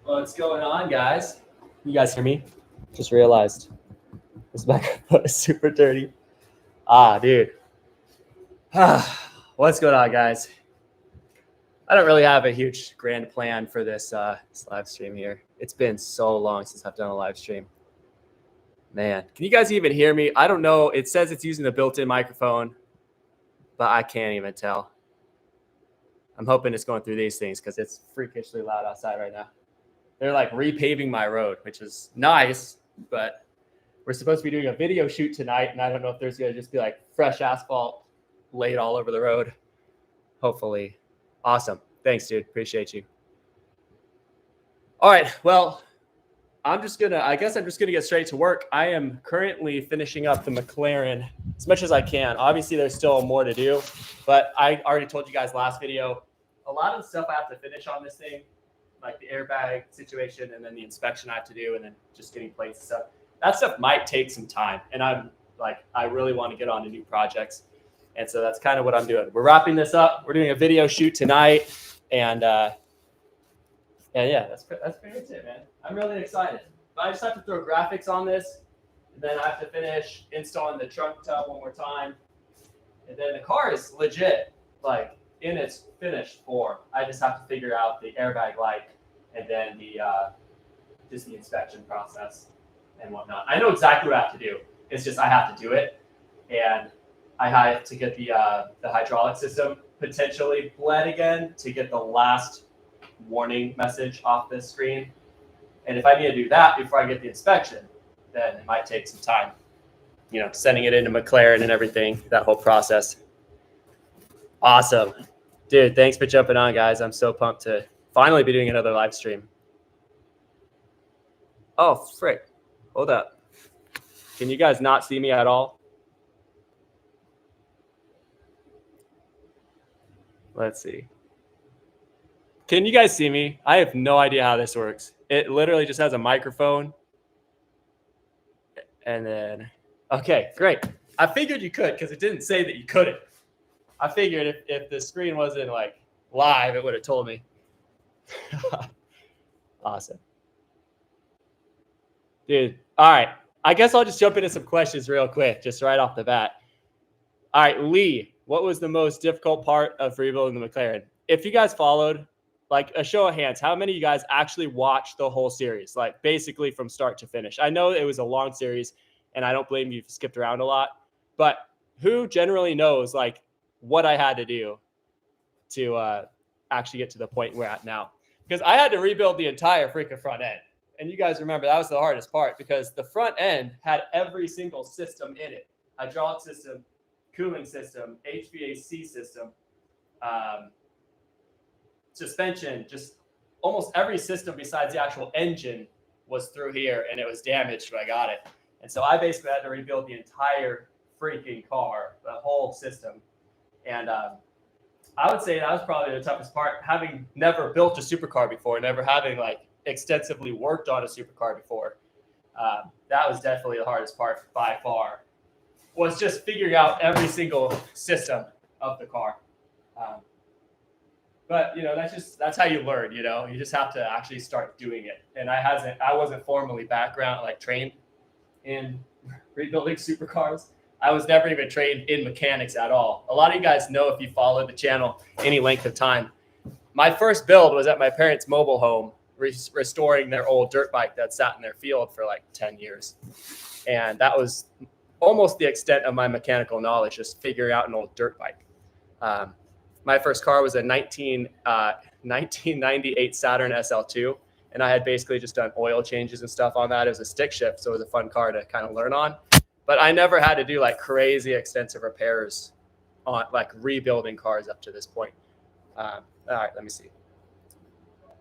What's going on, guys? You guys hear me? Just realized this microphone is super dirty. Dude. What's going on, guys? I don't really have a huge grand plan for this live stream here. It's been so long since I've done a live stream. Man, can you guys even hear me? I don't know. It says it's using the built-in microphone, but I can't even tell. I'm hoping it's going through these things because it's freakishly loud outside right now. They're like repaving my road, which is nice, but we're supposed to be doing a video shoot tonight, and I don't know if there's going to just be like fresh asphalt laid all over the road. Hopefully. Awesome. Thanks, dude. Appreciate you. All right. Well, I guess I'm just going to get straight to work. I am currently finishing up the McLaren as much as I can. Obviously, there's still more to do, but I already told you guys last video, a lot of the stuff I have to finish on this thing, like the airbag situation and then the inspection I have to do and then just getting plates and stuff. That stuff might take some time. And I really want to get on to new projects. And so that's kind of what I'm doing. We're wrapping this up. We're doing a video shoot tonight. And yeah, that's pretty much it, man. I'm really excited. But I just have to throw graphics on this. And then I have to finish installing the trunk tub one more time. And then the car is legit, like in its finished form. I just have to figure out the airbag light and then just the inspection process and whatnot. I know exactly what I have to do. It's just I have to do it. And I have to get the hydraulic system potentially bled again to get the last warning message off this screen. And if I need to do that before I get the inspection, then it might take some time. You know, sending it into McLaren and everything, that whole process. Awesome. Dude, thanks for jumping on, guys. I'm so pumped to finally be doing another live stream. Oh, frick. Hold up. Can you guys not see me at all? Let's see. Can you guys see me? I have no idea how this works. It literally just has a microphone. And then, okay, great. I figured you could because it didn't say that you couldn't. I figured if the screen wasn't like live, it would have told me. Awesome. Dude, all right. I guess I'll just jump into some questions real quick, just right off the bat. All right, Lee, what was the most difficult part of rebuilding the McLaren? If you guys followed, like a show of hands, how many of you guys actually watched the whole series, like basically from start to finish? I know it was a long series, and I don't blame you if you skipped around a lot, but who generally knows like what I had to do to actually get to the point we're at now? Because I had to rebuild the entire freaking front end. And you guys remember that was the hardest part because the front end had every single system in it. Hydraulic system, cooling system, HVAC system, suspension, just almost every system besides the actual engine was through here and it was damaged when I got it. And so I basically had to rebuild the entire freaking car, the whole system. And I would say that was probably the toughest part, having never built a supercar before, never having like extensively worked on a supercar before. That was definitely the hardest part by far, was just figuring out every single system of the car. But, you know, that's how you learn, you know, you just have to actually start doing it. And I wasn't formally trained in rebuilding supercars. I was never even trained in mechanics at all. A lot of you guys know if you followed the channel any length of time. My first build was at my parents' mobile home, restoring their old dirt bike that sat in their field for like 10 years. And that was almost the extent of my mechanical knowledge, just figuring out an old dirt bike. My first car was a 1998 Saturn SL2, and I had basically just done oil changes and stuff on that. It was a stick shift, so it was a fun car to kind of learn on. But I never had to do like crazy extensive repairs on like rebuilding cars up to this point. All right, let me see.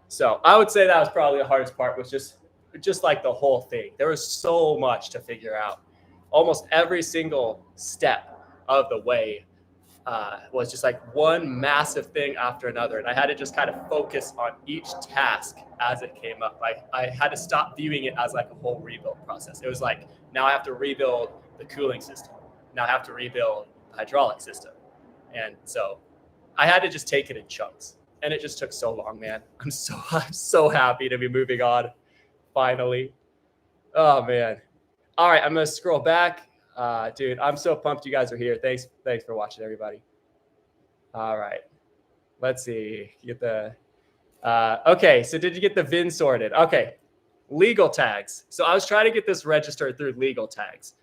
So I would say that was probably the hardest part, was just like the whole thing. There was so much to figure out. Almost every single step of the way was just like one massive thing after another. And I had to just kind of focus on each task as it came up. I had to stop viewing it as like a whole rebuild process. It was like, now I have to rebuild the cooling system. Now I have to rebuild the hydraulic system. And so I had to just take it in chunks. and it just took so long, man. I'm so happy to be moving on finally. Oh man. All right, I'm gonna scroll back. Dude, I'm so pumped you guys are here. Thanks for watching, everybody. All right, let's see. You get the okay, so did you get the VIN sorted? Okay, legal tags. So I was trying to get this registered through legal tags.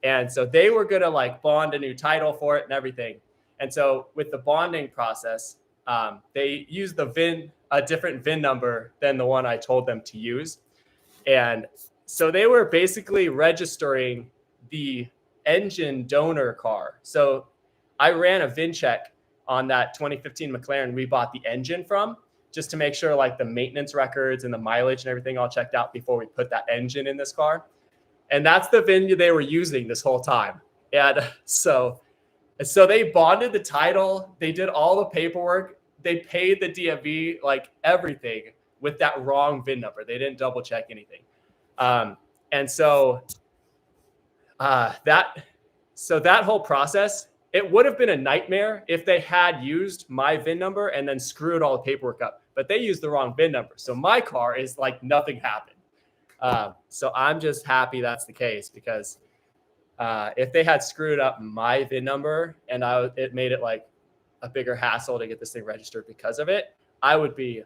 And so they were going to like bond a new title for it and everything. And so with the bonding process, they used the VIN, a different VIN number than the one I told them to use. And so they were basically registering the engine donor car. So I ran a VIN check on that 2015 McLaren we bought the engine from, just to make sure like the maintenance records and the mileage and everything all checked out before we put that engine in this car. And that's the VIN they were using this whole time. And so they bonded the title. They did all the paperwork. They paid the DMV, like everything with that wrong VIN number. They didn't double check anything. And so that whole process, it would have been a nightmare if they had used my VIN number and then screwed all the paperwork up. But they used the wrong VIN number. So my car is like nothing happened. So I'm just happy that's the case, because if they had screwed up my VIN number and it made it like a bigger hassle to get this thing registered because of it, I would be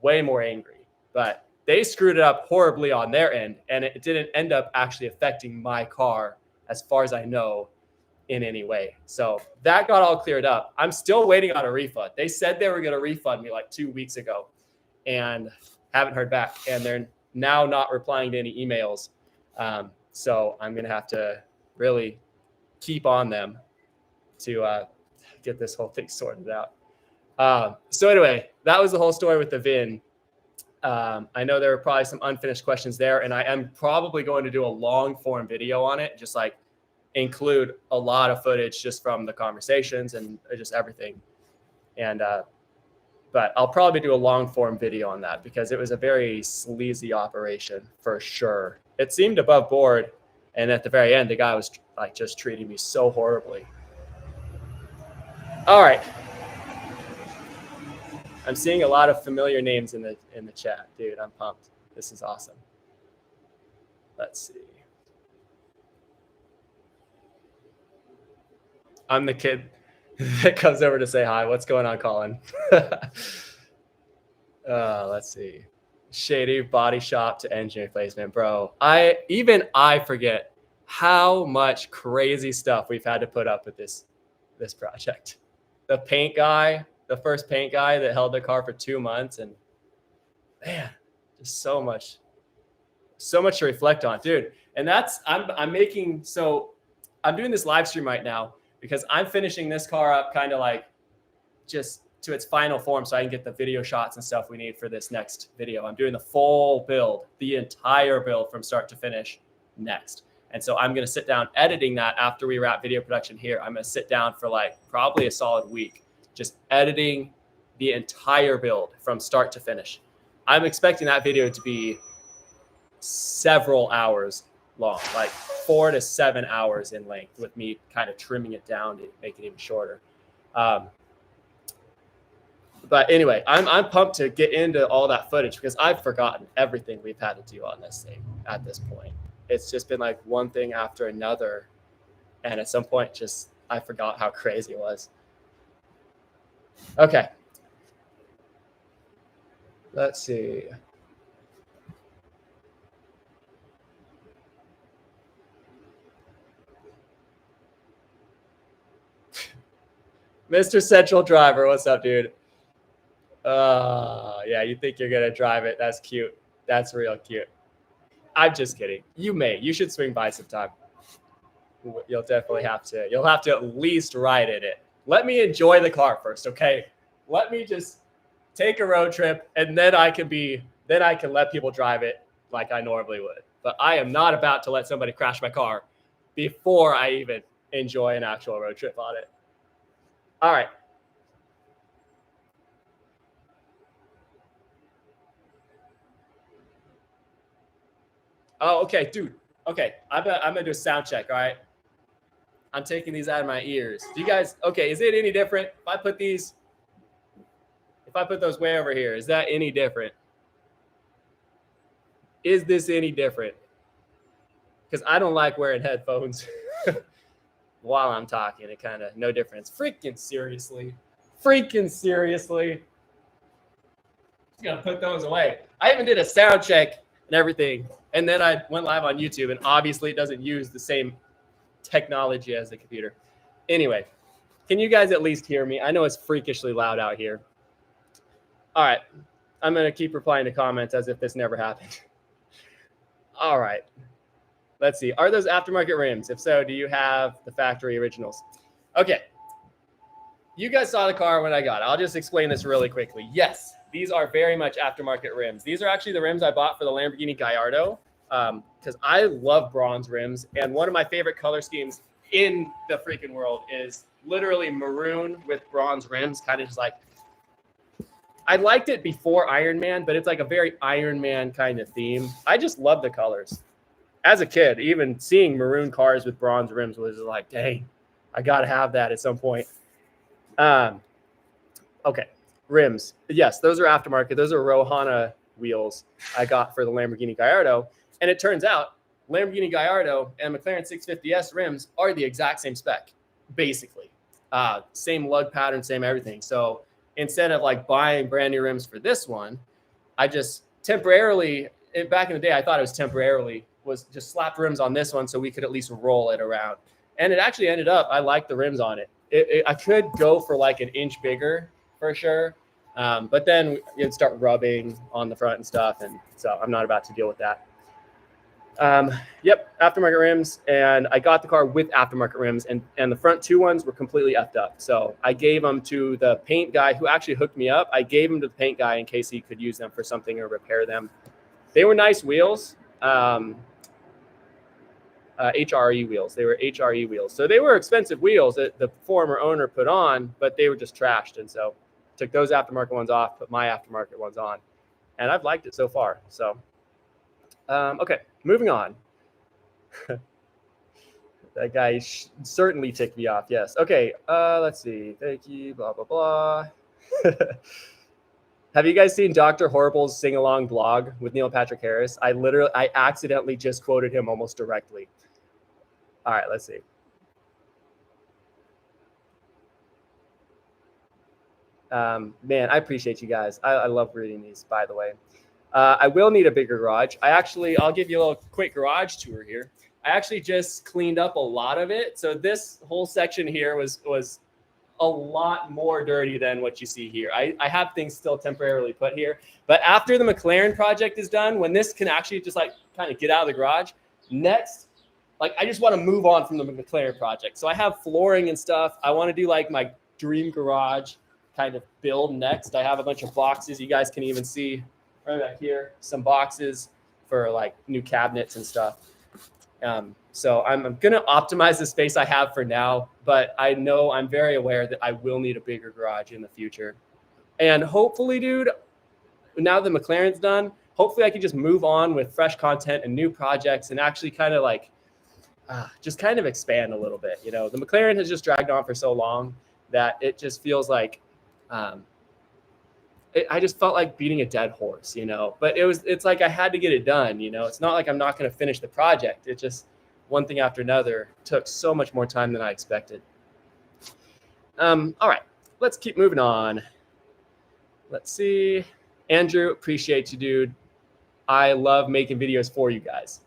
way more angry. But they screwed it up horribly on their end, and it didn't end up actually affecting my car, as far as I know, in any way. So that got all cleared up. I'm still waiting on a refund. They said they were going to refund me like 2 weeks ago and haven't heard back. And they're now not replying to any emails. So I'm going to have to really keep on them to get this whole thing sorted out. So anyway, that was the whole story with the VIN. I know there were probably some unfinished questions there, and I am probably going to do a long form video on it, just like include a lot of footage just from the conversations and just everything. And but I'll probably do a long form video on that, because it was a very sleazy operation for sure. It seemed above board, and at the very end, the guy was like just treating me so horribly. All right. I'm seeing a lot of familiar names in the chat, dude. I'm pumped. This is awesome. Let's see. I'm the kid that comes over to say hi. What's going on, Colin? Let's see. Shady body shop to engine replacement, bro. I forget how much crazy stuff we've had to put up with this project. The paint guy, the first paint guy that held the car for 2 months, and man, just so much to reflect on, dude. And that's I'm doing this live stream right now because I'm finishing this car up kind of like just to its final form, so I can get the video shots and stuff we need for this next video. I'm doing the full build, the entire build from start to finish next. And so I'm going to sit down editing that after we wrap video production here. I'm going to sit down for like probably a solid week, just editing the entire build from start to finish. I'm expecting that video to be several hours long, like 4 to 7 hours in length, with me kind of trimming it down to make it even shorter. But anyway, I'm pumped to get into all that footage, because I've forgotten everything we've had to do on this thing at this point. It's just been like one thing after another. And at some point, just I forgot how crazy it was. Okay. Let's see. Mr. Central Driver, what's up, dude? Yeah, you think you're gonna drive it? That's cute. That's real cute. I'm just kidding. You should swing by sometime. You'll definitely have to. You'll have to at least ride in it. Let me enjoy the car first, okay? Let me just take a road trip, and then I can let people drive it like I normally would. But I am not about to let somebody crash my car before I even enjoy an actual road trip on it. All right. Oh, okay, dude. Okay, I'm gonna do a sound check. All right. I'm taking these out of my ears. Do you guys? Okay, is it any different if I put these? if I put those way over here, is that any different? Is this any different? Because I don't like wearing headphones while I'm talking. It kind of, no difference. Freaking seriously. Just gonna put those away. I even did a sound check and everything, and then I went live on YouTube, and obviously it doesn't use the same technology as the computer. Anyway, can you guys at least hear me? I know it's freakishly loud out here. All right, I'm gonna keep replying to comments as if this never happened. All right, let's see. Are those aftermarket rims? If so, do you have the factory originals? Okay, you guys saw the car when I got it. I'll just explain this really quickly. Yes, these are very much aftermarket rims. These are actually the rims I bought for the Lamborghini Gallardo because I love bronze rims. And one of my favorite color schemes in the freaking world is literally maroon with bronze rims, kind of just like, I liked it before Iron Man, but it's like a very Iron Man kind of theme. I just love the colors. As a kid, even seeing maroon cars with bronze rims was like, dang, I got to have that at some point. Okay, rims. Yes, those are aftermarket. Those are Rohana wheels I got for the Lamborghini Gallardo. And it turns out Lamborghini Gallardo and McLaren 650S rims are the exact same spec, basically. Same lug pattern, same everything. So instead of like buying brand new rims for this one, I just temporarily, back in the day, I thought it was temporarily, was just slapped rims on this one so we could at least roll it around. And it actually ended up, I like the rims on it. I could go for like an inch bigger for sure. But then it'd start rubbing on the front and stuff. And so I'm not about to deal with that. Yep, aftermarket rims. And I got the car with aftermarket rims, and the front two ones were completely effed up. So I gave them to the paint guy who actually hooked me up. I gave them to the paint guy in case he could use them for something or repair them. They were nice wheels. HRE wheels. They were HRE wheels. So they were expensive wheels that the former owner put on, but they were just trashed. And so took those aftermarket ones off, put my aftermarket ones on. And I've liked it so far. So, okay, moving on. That guy certainly ticked me off. Yes. Okay. Let's see. Thank you. Blah, blah, blah. Have you guys seen Dr. Horrible's sing-along blog with Neil Patrick Harris? I accidentally just quoted him almost directly. All right, let's see. Man, I appreciate you guys. I love reading these, by the way. I will need a bigger garage. I'll give you a little quick garage tour here. I actually just cleaned up a lot of it. So this whole section here was a lot more dirty than what you see here. I have things still temporarily put here, but after the McLaren project is done, when this can actually just like kind of get out of the garage, next, like I just want to move on from the McLaren project. So I have flooring and stuff. I want to do like my dream garage kind of build next. I have a bunch of boxes. You guys can even see right back here, some boxes for like new cabinets and stuff. So I'm going to optimize the space I have for now, but I'm very aware that I will need a bigger garage in the future. And hopefully, dude, now that McLaren's done, hopefully I can just move on with fresh content and new projects and actually kind of like just kind of expand a little bit. You know, the McLaren has just dragged on for so long that it just feels like I just felt like beating a dead horse, you know, but it's like I had to get it done. You know, it's not like I'm not going to finish the project. It just one thing after another took so much more time than I expected. All right, let's keep moving on. Let's see. Andrew, appreciate you, dude. I love making videos for you guys.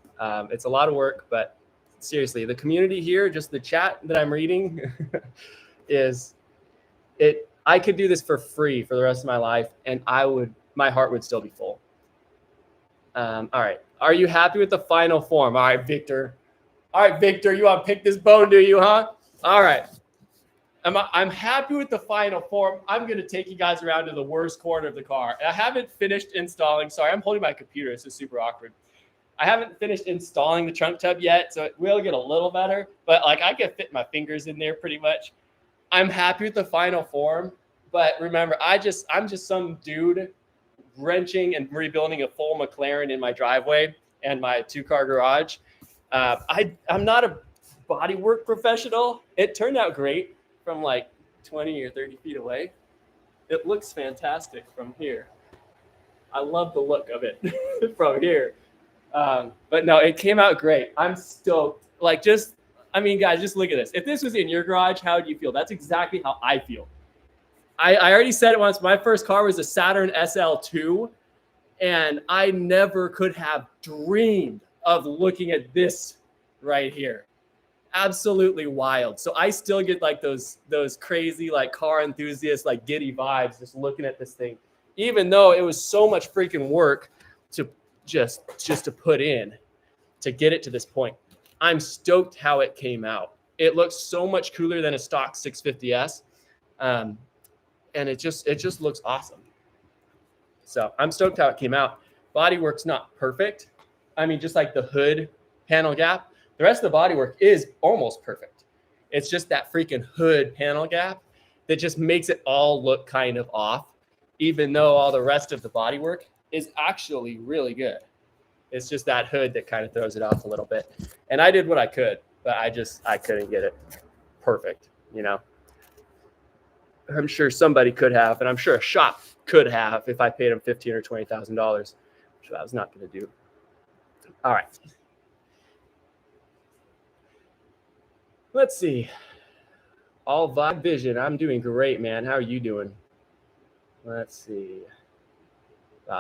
It's a lot of work, but seriously, the community here, just the chat that I'm reading I could do this for free for the rest of my life, and my heart would still be full. All right. Are you happy with the final form? All right, Victor. You want to pick this bone, do you, huh? All right. I'm happy with the final form. I'm going to take you guys around to the worst corner of the car. I haven't finished installing. Sorry, I'm holding my computer. This is super awkward. I haven't finished installing the trunk tub yet, so it will get a little better. But like I can fit my fingers in there pretty much. I'm happy with the final form. But remember, I'm just some dude wrenching and rebuilding a full McLaren in my driveway and my 2-car garage. I'm not a bodywork professional. It turned out great from like 20 or 30 feet away. it looks fantastic from here. I love the look of it from here. But no, it came out great. I'm stoked. Like, I mean, guys, just look at this. If this was in your garage, how would you feel? That's exactly how I feel. I already said it once. My first car was a Saturn SL2, and I never could have dreamed of looking at this right here. Absolutely wild. So I still get like those crazy like car enthusiast like giddy vibes just looking at this thing, even though it was so much freaking work to just to put in to get it to this point. I'm stoked how it came out. It looks so much cooler than a stock 650S, and it just looks awesome. So I'm stoked how it came out. Bodywork's not perfect. I mean, just like the hood panel gap, the rest of the bodywork is almost perfect. It's just that freaking hood panel gap that just makes it all look kind of off, even though all the rest of the bodywork is actually really good. It's just that hood that kind of throws it off a little bit. And I did what I could, but I couldn't get it perfect, you know. I'm sure somebody could have, and I'm sure a shop could have if I paid them $15,000 or $20,000, which I was not going to do. All right. Let's see. All Vibe Vision. I'm doing great, man. How are you doing? Let's see.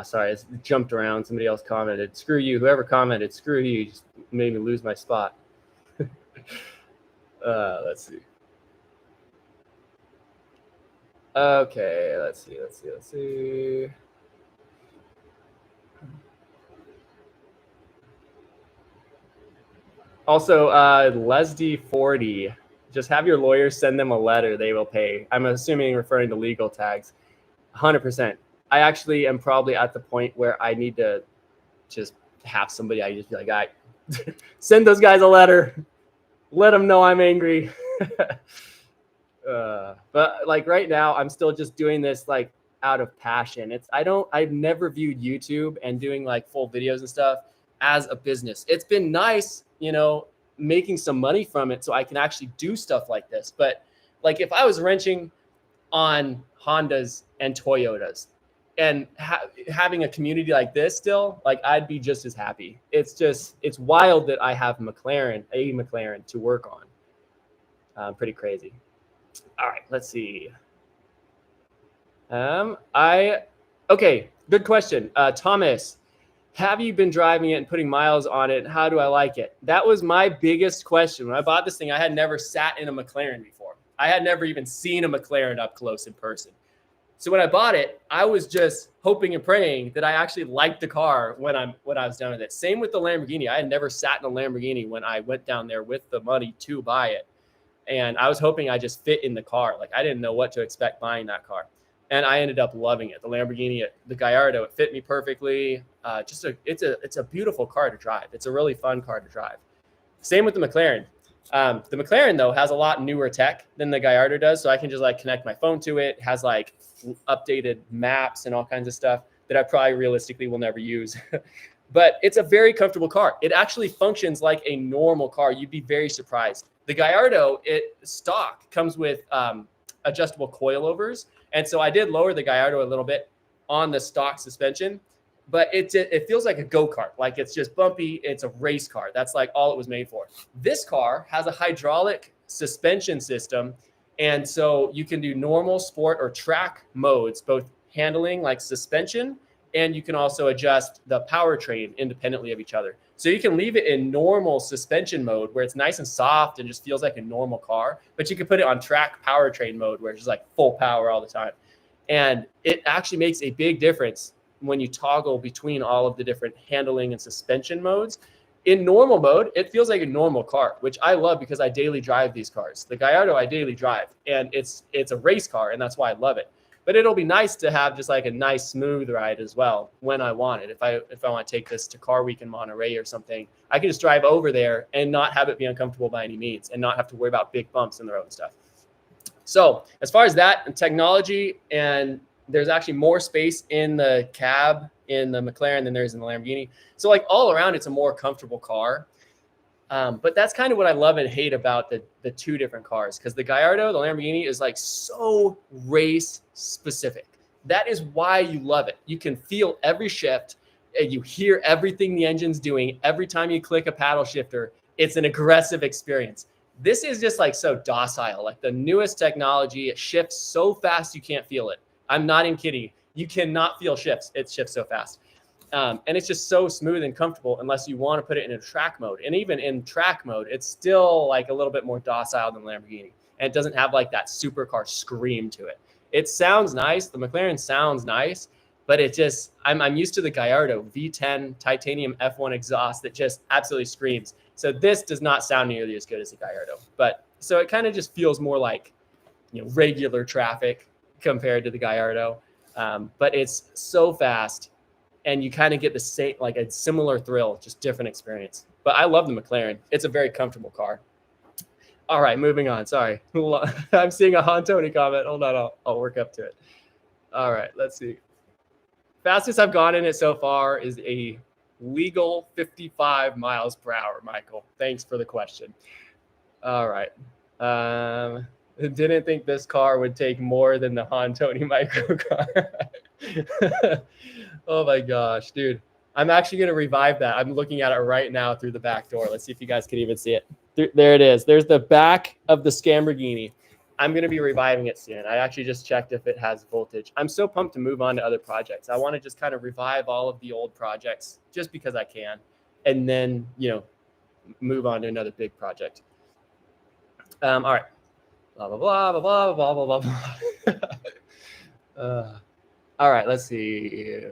Sorry, it jumped around. Somebody else commented. Screw you. Whoever commented, screw you. You just made me lose my spot. Let's see. Okay, let's see. Also, Lesdy40, just have your lawyer send them a letter. They will pay. I'm assuming referring to legal tags. 100%. I actually am probably at the point where I need to just have somebody. I just be like, I send those guys a letter. Let them know I'm angry. But like right now, I'm still just doing this like out of passion. I've never viewed YouTube and doing like full videos and stuff as a business. It's been nice, you know, making some money from it so I can actually do stuff like this. But like if I was wrenching on Hondas and Toyotas and having a community like this still, like I'd be just as happy. It's wild that I have a McLaren to work on. Pretty crazy. All right, let's see. Okay, good question. Thomas, have you been driving it and putting miles on it? How do I like it? That was my biggest question. When I bought this thing, I had never sat in a McLaren before. I had never even seen a McLaren up close in person. So when I bought it, I was just hoping and praying that I actually liked the car when I was done with it. Same with the Lamborghini. I had never sat in a Lamborghini when I went down there with the money to buy it. And I was hoping I just fit in the car. Like I didn't know what to expect buying that car. And I ended up loving it. The Lamborghini, the Gallardo, it fit me perfectly. It's a beautiful car to drive. It's a really fun car to drive. Same with the McLaren. The McLaren though has a lot newer tech than the Gallardo does. So I can just like connect my phone to it. It has like updated maps and all kinds of stuff that I probably realistically will never use. But it's a very comfortable car. It actually functions like a normal car. You'd be very surprised. The Gallardo, stock comes with adjustable coilovers. And so I did lower the Gallardo a little bit on the stock suspension, but it feels like a go-kart. Like it's just bumpy. It's a race car. That's like all it was made for. This car has a hydraulic suspension system. And so you can do normal, sport, or track modes, both handling like suspension, and you can also adjust the powertrain independently of each other. So you can leave it in normal suspension mode where it's nice and soft and just feels like a normal car, but you can put it on track powertrain mode where it's just like full power all the time. And it actually makes a big difference when you toggle between all of the different handling and suspension modes. In normal mode, it feels like a normal car, which I love because I daily drive these cars. The Gallardo I daily drive, and it's a race car, and that's why I love it. But it'll be nice to have just like a nice smooth ride as well when I want it. If I want to take this to Car Week in Monterey or something, I can just drive over there and not have it be uncomfortable by any means and not have to worry about big bumps in the road and stuff. So as far as that and technology, and there's actually more space in the cab in the McLaren than there is in the Lamborghini. So like all around, it's a more comfortable car. But that's kind of what I love and hate about the two different cars, because the Gallardo, the Lamborghini, is like so race specific. That is why you love it. You can feel every shift. You hear everything the engine's doing. Every time you click a paddle shifter, it's an aggressive experience. This is just like so docile, like the newest technology. It shifts so fast you can't feel it. I'm not even kidding. You cannot feel shifts. It shifts so fast. And it's just so smooth and comfortable unless you want to put it in a track mode. And even in track mode, it's still like a little bit more docile than Lamborghini. And it doesn't have like that supercar scream to it. It sounds nice. The McLaren sounds nice, but it just, I'm used to the Gallardo V10 titanium F1 exhaust that just absolutely screams. So this does not sound nearly as good as the Gallardo. But so it kind of just feels more like, regular traffic compared to the Gallardo. But it's so fast. And you kind of get the same, like a similar thrill, just different experience. But I love the McLaren. It's a very comfortable car. All right, moving on. Sorry. I'm seeing a Han Tony comment. Hold on, I'll work up to it. All right, let's see. Fastest I've gone in it so far is a legal 55 miles per hour, Michael. Thanks for the question. All right. Didn't think this car would take more than the Han Tony micro car. Oh my gosh, dude. I'm actually going to revive that. I'm looking at it right now through the back door. Let's see if you guys can even see it. There it is. There's the back of the Scamborghini. I'm going to be reviving it soon. I actually just checked if it has voltage. I'm so pumped to move on to other projects. I want to just kind of revive all of the old projects just because I can. And then, move on to another big project. All right. Blah, blah, blah, blah, blah, blah, blah, blah. All right, let's see.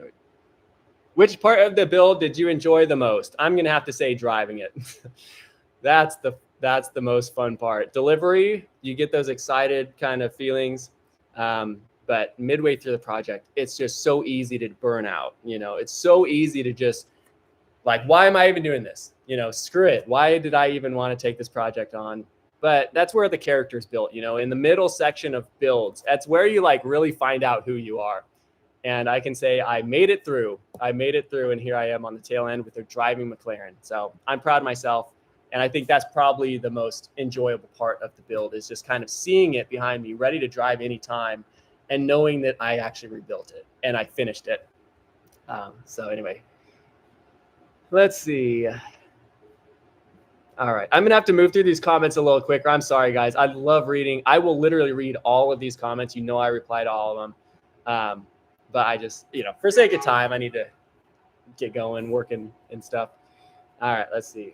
Which part of the build did you enjoy the most? I'm going to have to say driving it. That's the most fun part. Delivery, you get those excited kind of feelings. But midway through the project, it's just so easy to burn out. It's so easy to just like, why am I even doing this? Screw it. Why did I even want to take this project on? But that's where the character's built, in the middle section of builds. That's where you like really find out who you are. And I can say I made it through. And here I am on the tail end with a driving McLaren. So I'm proud of myself. And I think that's probably the most enjoyable part of the build, is just kind of seeing it behind me, ready to drive anytime, and knowing that I actually rebuilt it and I finished it. So anyway, let's see. All right. I'm going to have to move through these comments a little quicker. I'm sorry, guys. I love reading. I will literally read all of these comments. I reply to all of them. But I just, for sake of time, I need to get going, working and stuff. All right. Let's see.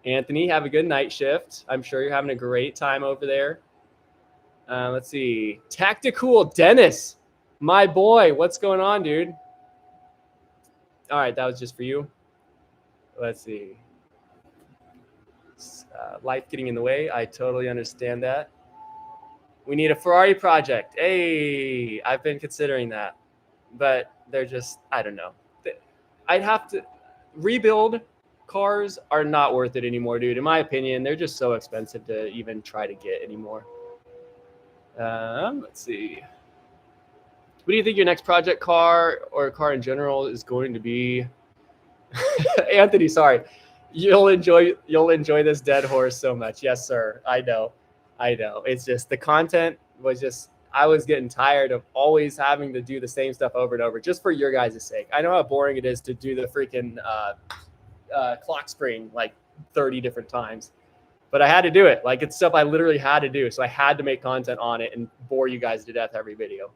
Anthony, have a good night shift. I'm sure you're having a great time over there. Let's see. Tactical Dennis, my boy. What's going on, dude? All right, that was just for you. Let's see. Life getting in the way. I totally understand that. We need a Ferrari project. Hey, I've been considering that. But they're just, I don't know. I'd have to rebuild. Cars are not worth it anymore, dude. In my opinion, they're just so expensive to even try to get anymore. Let's see. What do you think your next project car or car in general is going to be? Anthony, sorry. You'll enjoy this dead horse so much. Yes, sir. I know. It's just the content was just, I was getting tired of always having to do the same stuff over and over just for your guys' sake. I know how boring it is to do the freaking clock spring like 30 different times, but I had to do it. Like, it's stuff I literally had to do. So I had to make content on it and bore you guys to death every video.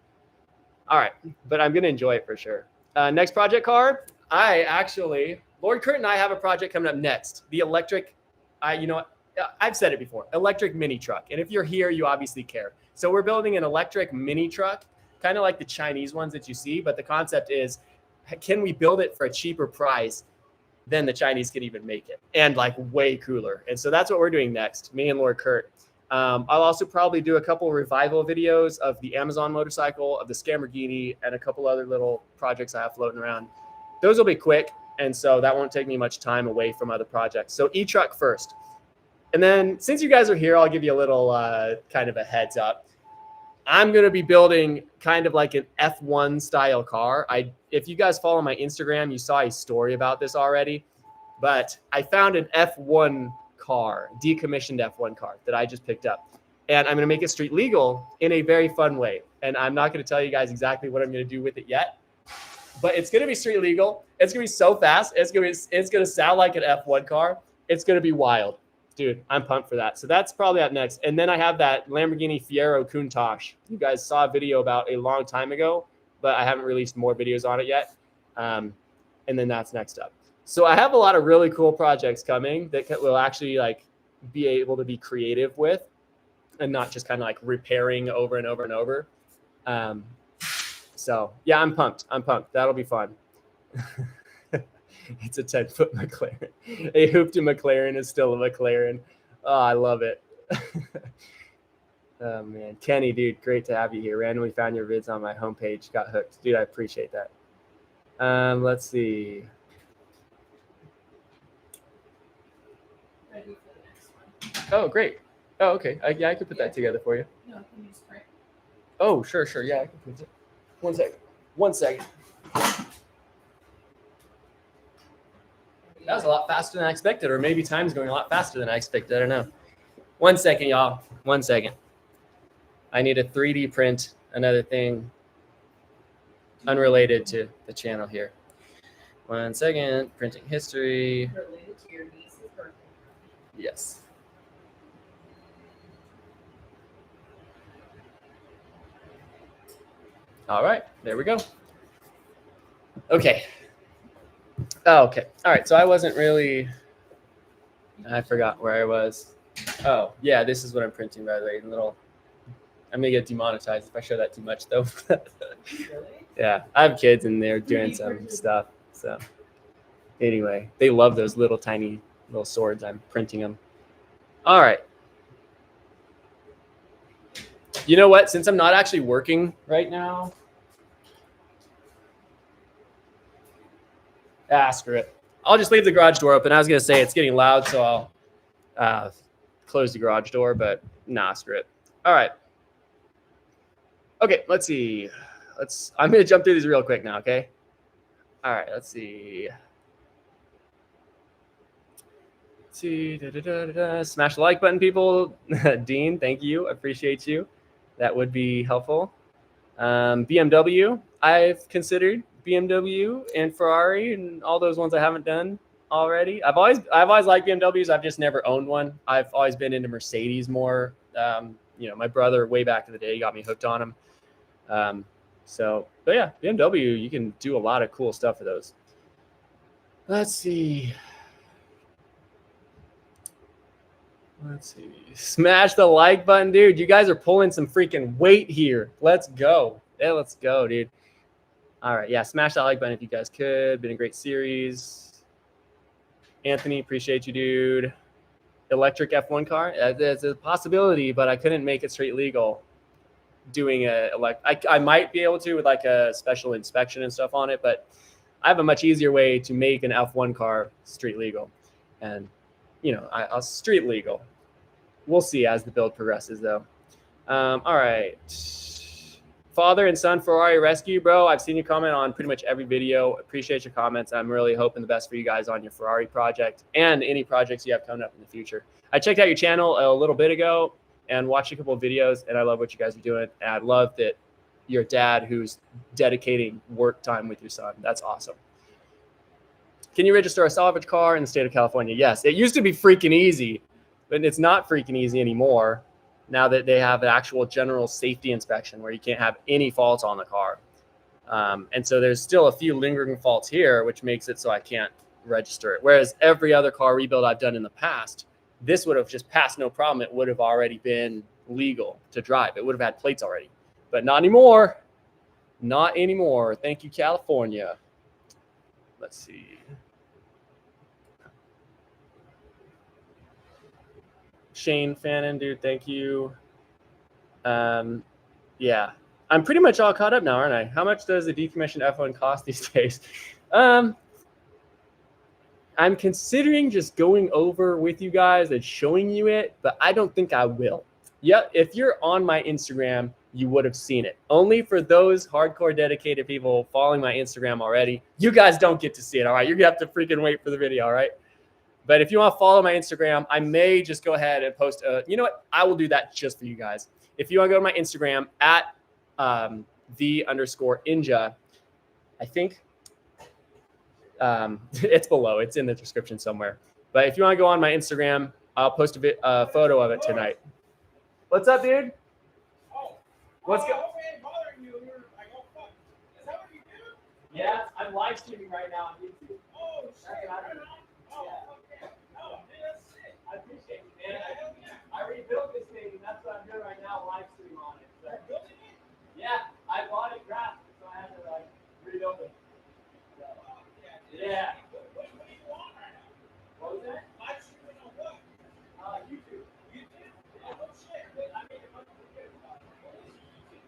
All right, but I'm going to enjoy it for sure. Next project car, Lord Kurt and I have a project coming up next. The electric, I've said it before, electric mini truck. And if you're here, you obviously care. So we're building an electric mini truck, kind of like the Chinese ones that you see. But the concept is, can we build it for a cheaper price than the Chinese can even make it? And like way cooler. And so that's what we're doing next, me and Lord Kurt. I'll also probably do a couple revival videos of the Amazon motorcycle, of the Scamborghini, and a couple other little projects I have floating around. Those will be quick, and so that won't take me much time away from other projects. So e-truck first. And then since you guys are here, I'll give you a little kind of a heads up. I'm going to be building kind of like an F1 style car. If you guys follow my Instagram, you saw a story about this already, but I found an F1 car, decommissioned F1 car that I just picked up. And I'm going to make it street legal in a very fun way. And I'm not going to tell you guys exactly what I'm going to do with it yet, but it's going to be street legal. It's going to be so fast. It's going to sound like an F1 car. It's going to be wild. Dude, I'm pumped for that. So that's probably up next. And then I have that Lamborghini Fiero Countach. You guys saw a video about a long time ago, but I haven't released more videos on it yet. And then that's next up. So I have a lot of really cool projects coming that will actually like be able to be creative with and not just kind of like repairing over and over and over. So yeah, I'm pumped. That'll be fun. It's a 10-foot McLaren. A hooped McLaren is still a McLaren. Oh, I love it. Oh, man. Kenny, dude, great to have you here. Randomly found your vids on my homepage. Got hooked. Dude, I appreciate that. Let's see. Ready for the next one. Oh, great. Oh, okay. I could put that together for you. No, can you spray? Oh, sure. Yeah, I can put it. 1 second. That was a lot faster than I expected, or maybe time's going a lot faster than I expected. I don't know. 1 second, y'all. 1 second. I need to 3D print another thing unrelated to the channel here. 1 second. Printing history. Related to your niece's birthday. Yes. All right. There we go. Okay. Oh, okay. All right. So I wasn't really, I forgot where I was. Oh, yeah. This is what I'm printing, by the way. I'm going to get demonetized if I show that too much, though. Really? Yeah. I have kids and they're doing some stuff. So anyway, they love those little tiny little swords. I'm printing them. All right. You know what? Since I'm not actually working right now, screw it. I'll just leave the garage door open. I was going to say it's getting loud, so I'll close the garage door, but nah, screw it. All right. Okay, let's see. I'm going to jump through these real quick now, okay? All right, let's see. Smash the like button, people. Dean, thank you. I appreciate you. That would be helpful. BMW, I've considered BMW and Ferrari and all those ones I haven't done already. I've always liked BMWs. I've just never owned one. I've always been into Mercedes more. My brother way back in the day got me hooked on them. But yeah, BMW, you can do a lot of cool stuff with those. Let's see. Smash the like button, dude. You guys are pulling some freaking weight here. Let's go. Yeah, let's go, dude. All right. Yeah, smash that like button if you guys could. Been a great series. Anthony, appreciate you, dude. Electric F1 car. It's a possibility, but I couldn't make it straight legal doing I might be able to with like a special inspection and stuff on it, but I have a much easier way to make an F1 car street legal. And I'll street legal. We'll see as the build progresses, though. All right. Father and son Ferrari rescue, bro. I've seen you comment on pretty much every video. Appreciate your comments. I'm really hoping the best for you guys on your Ferrari project and any projects you have coming up in the future. I checked out your channel a little bit ago and watched a couple of videos, and I love what you guys are doing. And I love that you're a dad who's dedicating work time with your son. That's awesome. Can you register a salvage car in the state of California? Yes. It used to be freaking easy, but it's not freaking easy anymore now that they have an actual general safety inspection where you can't have any faults on the car. And so there's still a few lingering faults here, which makes it so I can't register it. Whereas every other car rebuild I've done in the past, this would have just passed no problem. It would have already been legal to drive. It would have had plates already, but not anymore. Not anymore. Thank you, California. Let's see. Shane Fannin, dude, thank you. Yeah, I'm pretty much all caught up now, aren't I? How much does a decommissioned F1 cost these days? I'm considering just going over with you guys and showing you it, but I don't think I will. Yeah, if you're on my Instagram, you would have seen it. Only for those hardcore dedicated people following my Instagram already. You guys don't get to see it, all right? You're going to have to freaking wait for the video, all right? But if you want to follow my Instagram, I may just go ahead and post you know what? I will do that just for you guys. If you want to go to my Instagram at _Inja, I think it's below. It's in the description somewhere. But if you want to go on my Instagram, I'll post a photo of it tonight. What's up, dude? What's good? Yeah, I'm live streaming right now on YouTube. Oh, shit. I appreciate it, man. I rebuilt this thing, and that's what I'm doing right now, live stream on it. So. Yeah, I bought it graphic, so I had to like rebuild it. So, yeah. What do you want right now? What was that? Live streaming on what? YouTube. YouTube? Yeah, no shit. I made a bunch of videos about it. What is YouTube?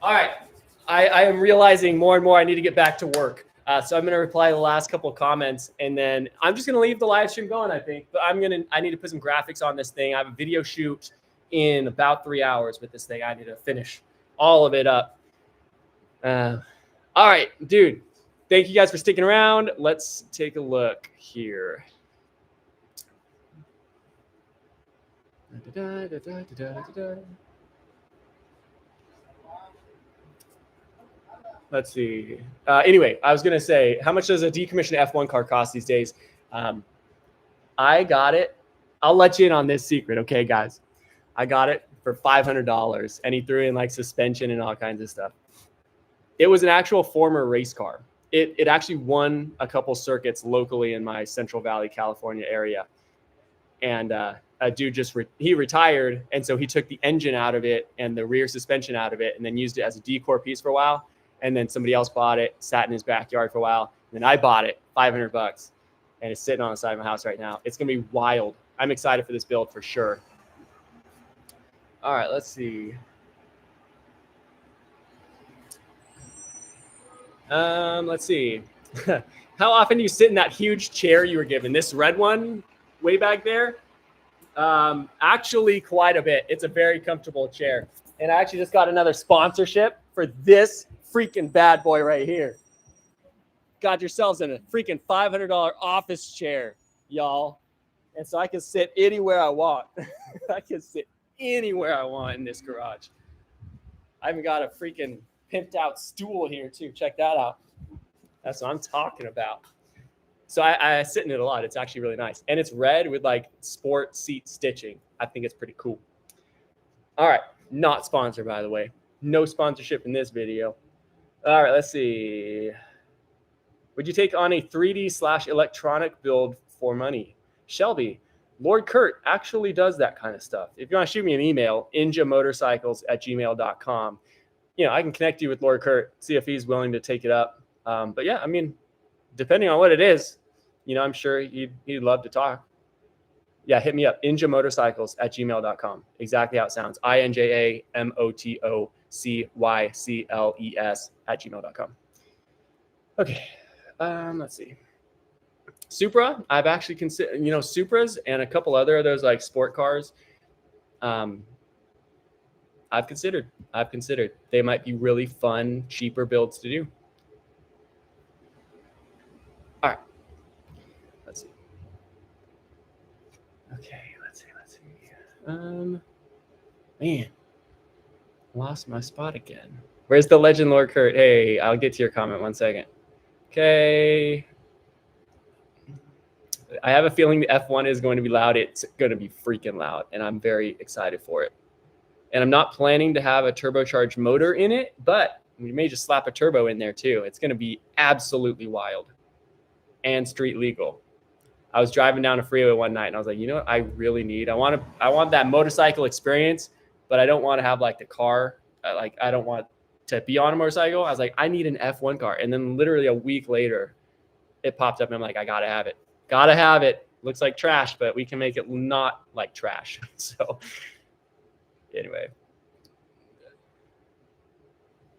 All right, I am realizing more and more I need to get back to work. So I'm going to reply to the last couple of comments, and then I'm just going to leave the live stream going, I think. But I need to put some graphics on this thing. I have a video shoot in about 3 hours with this thing. I need to finish all of it up. All right, dude. Thank you guys for sticking around. Let's take a look here. Let's see. Anyway, I was going to say, how much does a decommissioned F1 car cost these days? I got it. I'll let you in on this secret, okay, guys? I got it for $500, and he threw in like suspension and all kinds of stuff. It was an actual former race car. It actually won a couple circuits locally in my Central Valley, California area. And a dude he retired, and so he took the engine out of it and the rear suspension out of it, and then used it as a decor piece for a while. And then somebody else bought it, sat in his backyard for a while. And then I bought it, $500, and it's sitting on the side of my house right now. It's going to be wild. I'm excited for this build for sure. All right, let's see. Let's see. How often do you sit in that huge chair you were given? This red one way back there? Actually, quite a bit. It's a very comfortable chair. And I actually just got another sponsorship for this freaking bad boy right here. Got yourselves in a freaking $500 office chair, y'all. And so I can sit anywhere I want. I can sit anywhere I want in this garage. I even got a freaking pimped out stool here too. Check that out. That's what I'm talking about. So I sit in it a lot. It's actually really nice. And it's red with like sport seat stitching. I think it's pretty cool. All right. Not sponsored, by the way. No sponsorship in this video. All right, let's see. Would you take on a 3D/electronic build for money? Shelby, Lord Kurt actually does that kind of stuff. If you want to shoot me an email, injamotorcycles@gmail.com. You know, I can connect you with Lord Kurt, see if he's willing to take it up. But yeah, I mean, depending on what it is, you know, I'm sure he'd love to talk. Yeah, hit me up, injamotorcycles@gmail.com. Exactly how it sounds. INJAMOTOCYCLES@gmail.com. Okay, let's see. Supra, I've actually considered, you know, Supras and a couple other of those like sport cars. I've considered. They might be really fun, cheaper builds to do. All right. Let's see. Okay, let's see. Man, lost my spot again. Where's the legend Lord Kurt? Hey, I'll get to your comment 1 second. Okay. I have a feeling the F1 is going to be loud. It's going to be freaking loud, and I'm very excited for it. And I'm not planning to have a turbocharged motor in it, but we may just slap a turbo in there too. It's going to be absolutely wild and street legal. I was driving down a freeway one night and I was like, you know what I really need? I want that motorcycle experience, but I don't want to have like the car. I don't want to be on a motorcycle. I was like, I need an F1 car. And then literally a week later, it popped up and I'm like, I gotta have it. Gotta have it. Looks like trash, but we can make it not like trash. So anyway,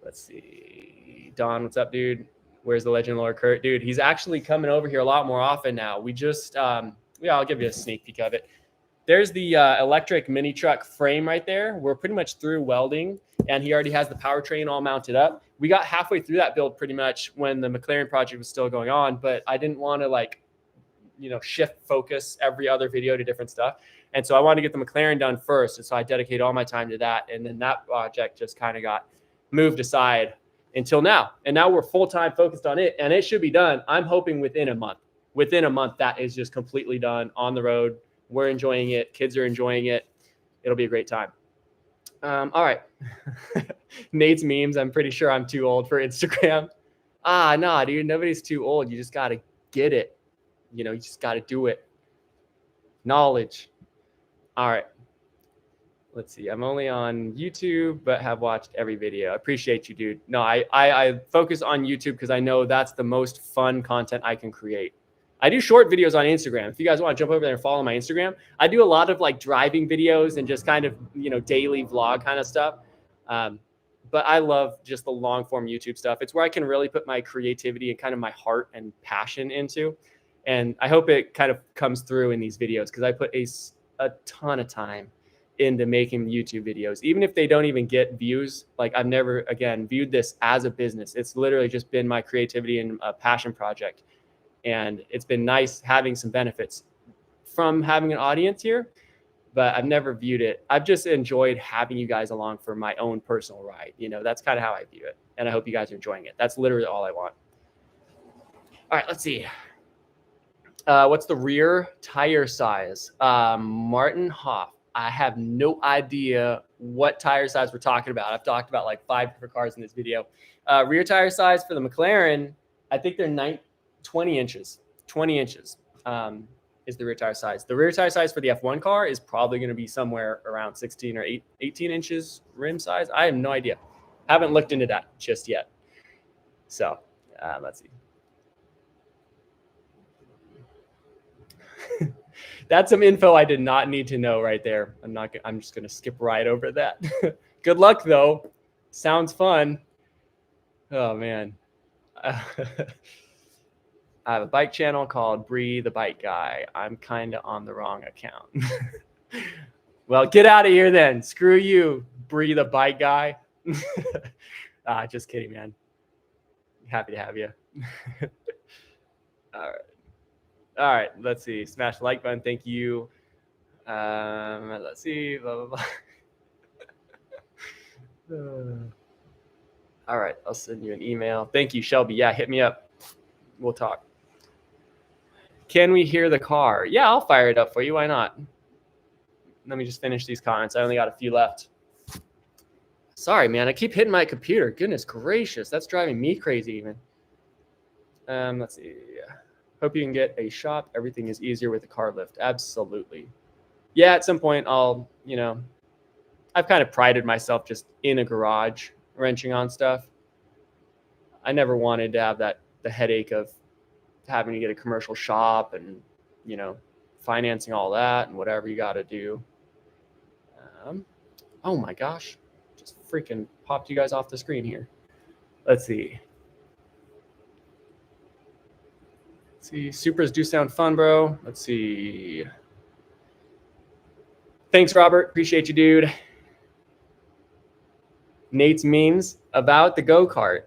let's see. Don, what's up, dude? Where's the legend Lord Kurt? Dude, he's actually coming over here a lot more often now. We just, I'll give you a sneak peek of it. There's the electric mini truck frame right there. We're pretty much through welding, and he already has the powertrain all mounted up. We got halfway through that build pretty much when the McLaren project was still going on, but I didn't want to shift focus every other video to different stuff. And so I wanted to get the McLaren done first. And so I dedicated all my time to that. And then that project just kind of got moved aside until now. And now we're full-time focused on it, and it should be done. I'm hoping within a month. Within a month, that is just completely done on the road. We're enjoying it. Kids are enjoying it. It'll be a great time. All right. Nate's memes. I'm pretty sure I'm too old for Instagram. Nah, dude. Nobody's too old. You just got to get it. You just got to do it. Knowledge. All right. Let's see. I'm only on YouTube, but have watched every video. I appreciate you, dude. No, I focus on YouTube because I know that's the most fun content I can create. I do short videos on Instagram. If you guys want to jump over there and follow my Instagram, I do a lot of driving videos and just kind of, daily vlog kind of stuff. But I love just the long form YouTube stuff. It's where I can really put my creativity and kind of my heart and passion into. And I hope it kind of comes through in these videos because I put a ton of time into making YouTube videos. Even if they don't even get views, I've never, again, viewed this as a business. It's literally just been my creativity and a passion project. And it's been nice having some benefits from having an audience here, but I've never viewed it. I've just enjoyed having you guys along for my own personal ride. That's kind of how I view it. And I hope you guys are enjoying it. That's literally all I want. All right, let's see. What's the rear tire size? Martin Hoff. I have no idea what tire size we're talking about. I've talked about 5 different cars in this video. Rear tire size for the McLaren, I think they're 20 inches. 20 inches is the rear tire size. The rear tire size for the F1 car is probably going to be somewhere around 16 or 18 inches rim size. I have no idea. Haven't looked into that just yet. So let's see. That's some info I did not need to know right there. I'm just going to skip right over that. Good luck though. Sounds fun. Oh man. I have a bike channel called Bree the Bike Guy. I'm kind of on the wrong account. Well, get out of here then. Screw you, Bree the Bike Guy. Just kidding, man. Happy to have you. All right. Let's see. Smash the like button. Thank you. Let's see. Blah, blah, blah. All right. I'll send you an email. Thank you, Shelby. Yeah, hit me up. We'll talk. Can we hear the car? Yeah, I'll fire it up for you. Why not? Let me just finish these comments. I only got a few left. Sorry, man. I keep hitting my computer. Goodness gracious. That's driving me crazy even. Let's see. Hope you can get a shop. Everything is easier with a car lift. Absolutely. Yeah, at some point I've kind of prided myself just in a garage wrenching on stuff. I never wanted to have the headache of having to get a commercial shop and, financing all that and whatever you got to do. Oh my gosh. Just freaking popped you guys off the screen here. Let's see. Supras do sound fun, bro. Let's see. Thanks, Robert. Appreciate you, dude. Nate's memes about the go-kart.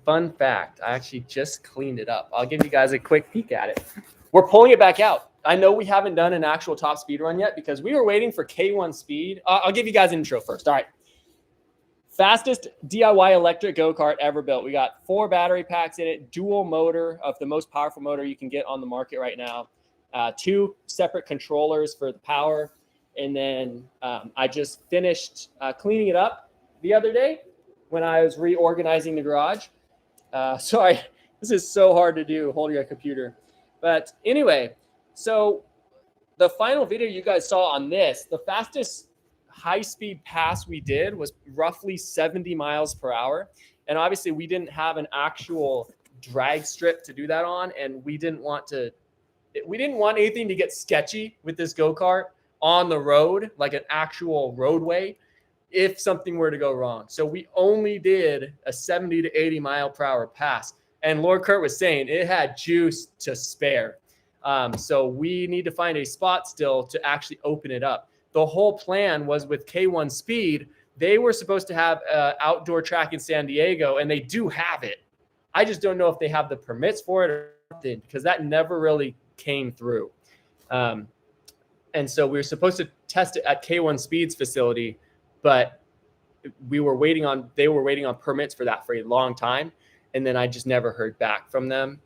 Fun fact, I actually just cleaned it up. I'll give you guys a quick peek at it. We're pulling it back out. I know we haven't done an actual top speed run yet because we were waiting for K1 speed. I'll give you guys an intro first. All right. Fastest DIY electric go-kart ever built. We got 4 battery packs in it, dual motor of the most powerful motor you can get on the market right now, 2 separate controllers for the power. And then I just finished cleaning it up the other day when I was reorganizing the garage. Sorry, this is so hard to do holding a computer. But anyway, so the final video you guys saw on this, the fastest high-speed pass we did was roughly 70 miles per hour. And obviously we didn't have an actual drag strip to do that on. And we didn't want anything to get sketchy with this go-kart on the road, like an actual roadway, if something were to go wrong. So we only did a 70 to 80 mile per hour pass. And Lord Kurt was saying it had juice to spare. So we need to find a spot still to actually open it up. The whole plan was with K1 Speed, they were supposed to have an outdoor track in San Diego, and they do have it. I just don't know if they have the permits for it or something, because that never really came through. And so we were supposed to test it at K1 Speed's facility, but they were waiting on permits for that for a long time. And then I just never heard back from them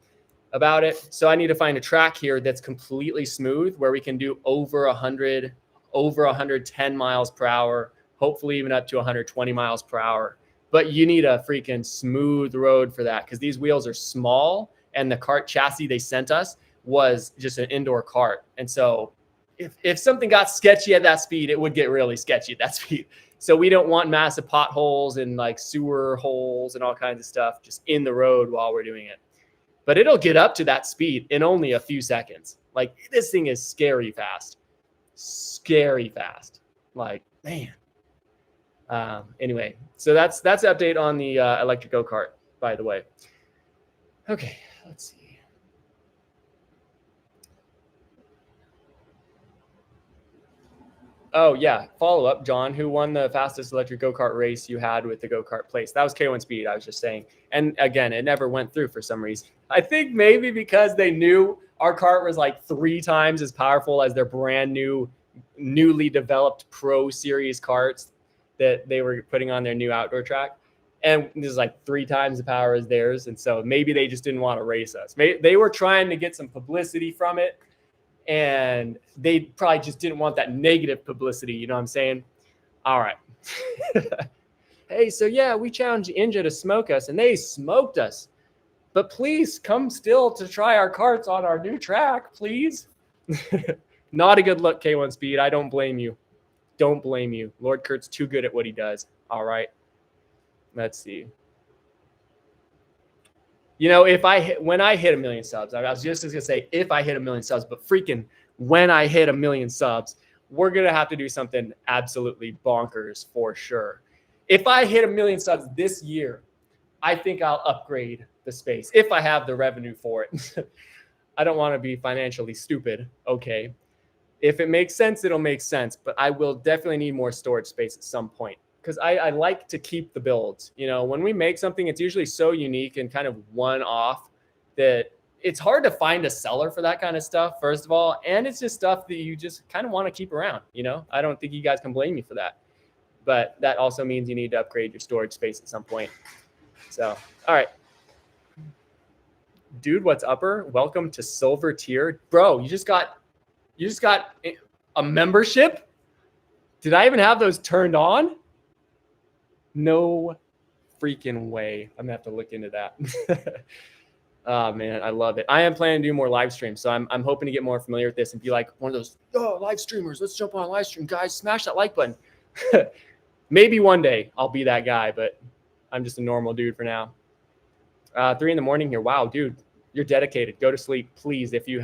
about it. So I need to find a track here that's completely smooth where we can do over 110 miles per hour, hopefully even up to 120 miles per hour. But you need a freaking smooth road for that, because these wheels are small and the kart chassis they sent us was just an indoor cart. And so if something got sketchy at that speed, it would get really sketchy at that speed. So we don't want massive potholes and like sewer holes and all kinds of stuff just in the road while we're doing it. But it'll get up to that speed in only a few seconds. Like, this thing is scary fast. Scary fast. Like, man. Anyway, so that's the update on the electric go-kart, by the way. Okay, let's see. Oh, yeah. Follow up, John. Who won the fastest electric go-kart race you had with the go-kart place? That was K1 Speed, I was just saying. And again, it never went through for some reason. I think maybe because they knew our kart was like 3 times as powerful as their brand new, newly developed Pro Series karts that they were putting on their new outdoor track. And this is like 3 times the power as theirs. And so maybe they just didn't want to race us. They were trying to get some publicity from it. And they probably just didn't want that negative publicity. You know what I'm saying? All right. Hey, so yeah, we challenged Inja to smoke us, and they smoked us. But please come still to try our karts on our new track, please. Not a good look, K1 Speed. I don't blame you. Don't blame you. Lord Kurt's too good at what he does. All right. Let's see. You know, when I hit 1 million subs, I was just going to say if I hit 1 million subs, but freaking when I hit 1 million subs, we're going to have to do something absolutely bonkers for sure. If I hit 1 million subs this year, I think I'll upgrade the space if I have the revenue for it. I don't want to be financially stupid. Okay. If it makes sense, it'll make sense, but I will definitely need more storage space at some point. Because I like to keep the builds. You know, when we make something, it's usually so unique and kind of one-off that it's hard to find a seller for that kind of stuff, first of all. And it's just stuff that you just kind of want to keep around, you know? I don't think you guys can blame me for that. But that also means you need to upgrade your storage space at some point. So, all right. Dude, what's upper? Welcome to Silver Tier. Bro, you just got a membership? Did I even have those turned on? No freaking way. I'm gonna have to look into that. Oh man, I love it. I am planning to do more live streams, so I'm hoping to get more familiar with this and be like one of those live streamers. Let's jump on a live stream, guys. Smash that like button. Maybe one day I'll be that guy, but I'm just a normal dude for now. 3 a.m. here. Wow, dude, you're dedicated. Go to sleep, please, if you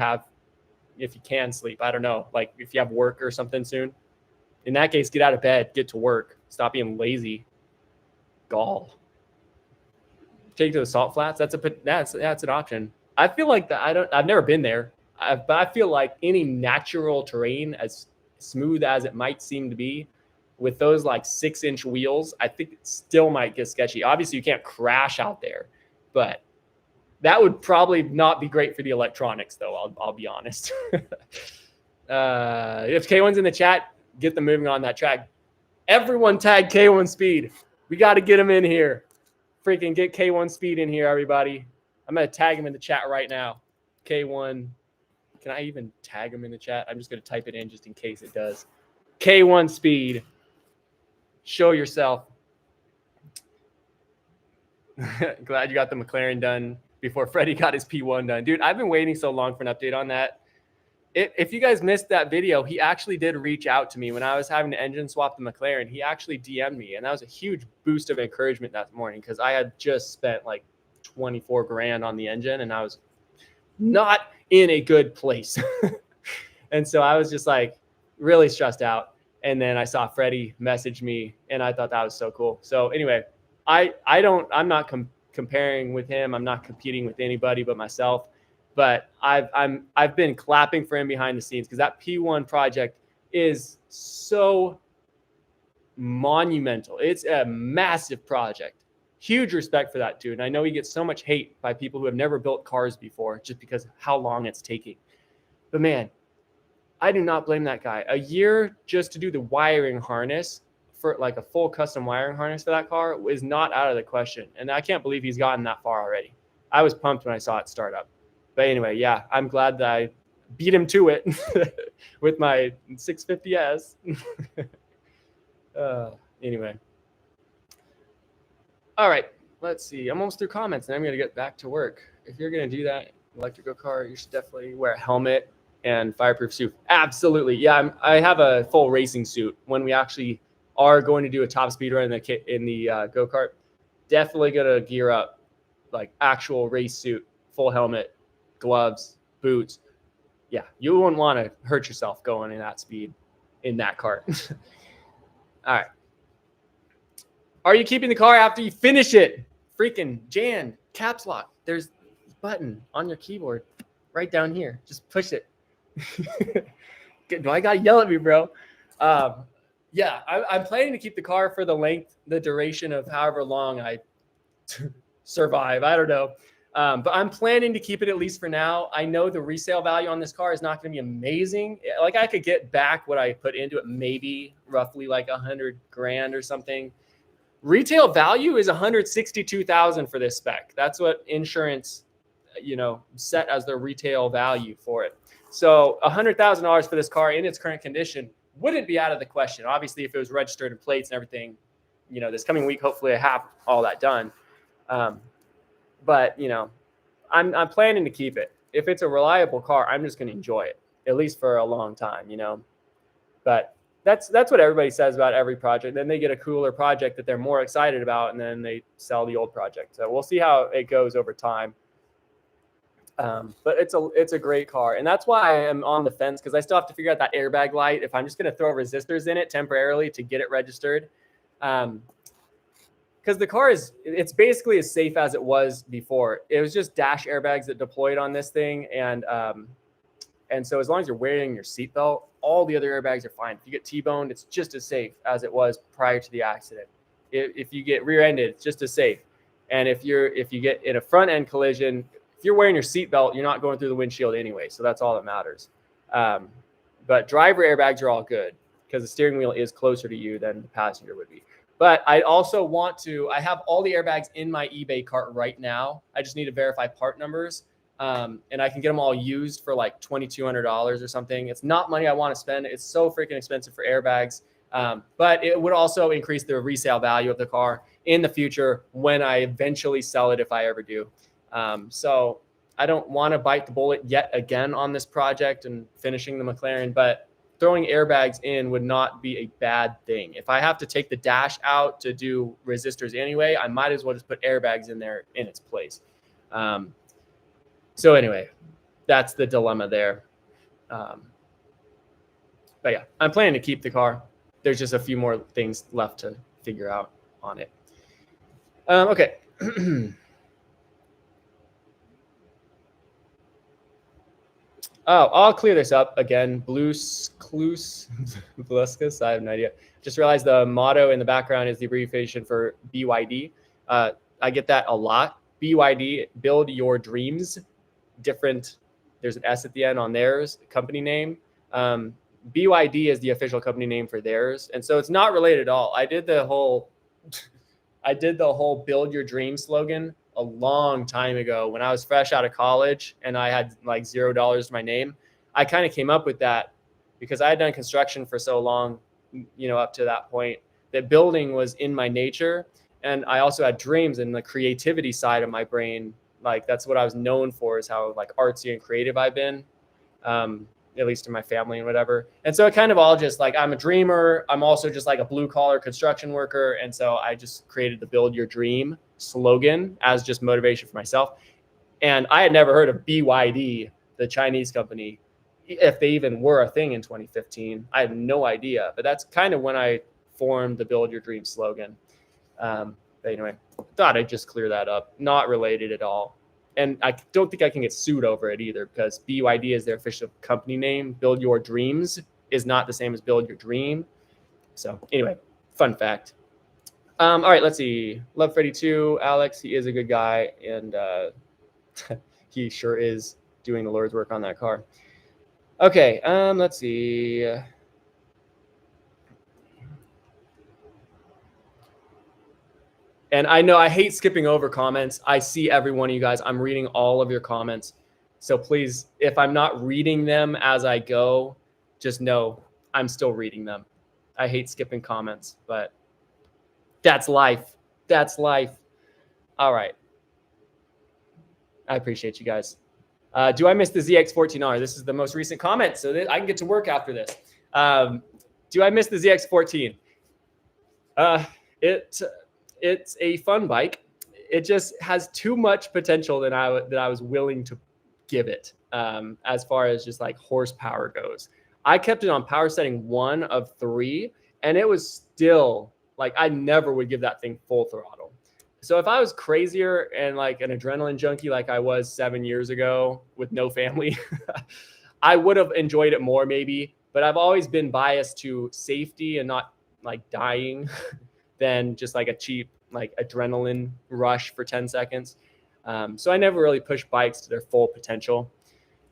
can sleep. I don't know, like if you have work or something soon. In that case, get out of bed, get to work. Stop being lazy. Gall. Take to the salt flats. That's an option. I feel like that. I've never been there, but I feel like any natural terrain, as smooth as it might seem to be, with those like 6-inch wheels, I think it still might get sketchy. Obviously, you can't crash out there, but that would probably not be great for the electronics, though. I'll be honest. If K1's in the chat, get them moving on that track. Everyone tag K1 Speed. We got to get him in here. Freaking get K1 Speed in here, everybody. I'm going to tag him in the chat right now. K1. Can I even tag him in the chat? I'm just going to type it in just in case it does. K1 Speed. Show yourself. Glad you got the McLaren done before Freddie got his P1 done. Dude, I've been waiting so long for an update on that. If you guys missed that video, he actually did reach out to me when I was having to engine swap the McLaren. He actually DM'd me, and that was a huge boost of encouragement that morning because I had just spent like 24 grand on the engine, and I was not in a good place. And so I was just like really stressed out. And then I saw Freddie message me, and I thought that was so cool. So anyway, I'm not comparing with him. I'm not competing with anybody but myself. But I've been clapping for him behind the scenes because that P1 project is so monumental. It's a massive project. Huge respect for that dude. And I know he gets so much hate by people who have never built cars before just because of how long it's taking. But man, I do not blame that guy. A year just to do the wiring harness for like a full custom wiring harness for that car is not out of the question. And I can't believe he's gotten that far already. I was pumped when I saw it start up. But anyway, yeah, I'm glad that I beat him to it with my 650S. Anyway. All right, let's see. I'm almost through comments, and I'm going to get back to work. If you're going to do that electric go-kart, you should definitely wear a helmet and fireproof suit. Absolutely. Yeah, I have a full racing suit when we actually are going to do a top speed run in the go-kart. Definitely going to gear up like actual race suit, full helmet, gloves, boots. Yeah, you wouldn't want to hurt yourself going in that speed in that cart. All right. Are you keeping the car after you finish it? Freaking Jan, caps lock. There's a button on your keyboard right down here. Just push it. Do I got to yell at me, bro? Yeah, I'm planning to keep the car for the duration of however long I survive. I don't know. But I'm planning to keep it at least for now. I know the resale value on this car is not going to be amazing. Like I could get back what I put into it, maybe roughly like 100 grand or something. Retail value is 162,000 for this spec. That's what insurance, set as the retail value for it. So $100,000 for this car in its current condition wouldn't be out of the question. Obviously, if it was registered and plates and everything, this coming week, hopefully I have all that done. But I'm planning to keep it. If it's a reliable car, I'm just going to enjoy it, at least for a long time, But that's what everybody says about every project. Then they get a cooler project that they're more excited about, and then they sell the old project. So we'll see how it goes over time. But it's a great car, and that's why I am on the fence because I still have to figure out that airbag light. If I'm just going to throw resistors in it temporarily to get it registered. Because the car it's basically as safe as it was before. It was just dash airbags that deployed on this thing. And so as long as you're wearing your seatbelt, all the other airbags are fine. If you get T-boned, it's just as safe as it was prior to the accident. If you get rear-ended, it's just as safe. And if you get in a front-end collision, if you're wearing your seatbelt, you're not going through the windshield anyway. So that's all that matters. But driver airbags are all good because the steering wheel is closer to you than the passenger would be. But I also I have all the airbags in my eBay cart right now. I just need to verify part numbers. And I can get them all used for like $2,200 or something. It's not money I want to spend. It's so freaking expensive for airbags. But it would also increase the resale value of the car in the future when I eventually sell it, if I ever do. So I don't want to bite the bullet yet again on this project and finishing the McLaren, but throwing airbags in would not be a bad thing. If I have to take the dash out to do resistors anyway, I might as well just put airbags in there in its place. So anyway, that's the dilemma there. But yeah, I'm planning to keep the car. There's just a few more things left to figure out on it. Okay. Oh, I'll clear this up again. Bluskus, I have no idea. Just realized the motto in the background is the abbreviation for BYD. I get that a lot. BYD, build your dreams. Different. There's an S at the end on theirs, company name. BYD is the official company name for theirs, and so it's not related at all. I did the whole build your dream slogan a long time ago when I was fresh out of college and I had like $0 to my name. I kind of came up with that because I had done construction for so long, up to that point, that building was in my nature. And I also had dreams and the creativity side of my brain. Like that's what I was known for, is how like artsy and creative I've been. at least in my family and whatever. And so it kind of all just like, I'm a dreamer. I'm also just like a blue collar construction worker. And so I just created the Build Your Dream slogan as just motivation for myself. And I had never heard of BYD, the Chinese company, if they even were a thing in 2015. I had no idea, but that's kind of when I formed the Build Your Dream slogan. But anyway, thought I'd just clear that up. Not related at all. And I don't think I can get sued over it either, because BYD is their official company name. Build Your Dreams is not the same as Build Your Dream. So anyway, fun fact. All right, let's see. Love Freddy 2. Alex, he is a good guy, and he sure is doing the Lord's work on that car. Okay, let's see. And I know I hate skipping over comments. I see every one of you guys. I'm reading all of your comments. So please, if I'm not reading them as I go, just know I'm still reading them. I hate skipping comments, but that's life. That's life. All right. I appreciate you guys. Do I miss the ZX14R? This is the most recent comment, so that I can get to work after this. Do I miss the ZX14? It's a fun bike. It just has too much potential that I was willing to give it, as far as just like horsepower goes. I kept it on power setting 1 of 3, and it was still like, I never would give that thing full throttle. So if I was crazier and like an adrenaline junkie like I was 7 years ago with no family, I would have enjoyed it more maybe. But I've always been biased to safety and not like dying than just like a cheap like adrenaline rush for 10 seconds. So I never really pushed bikes to their full potential.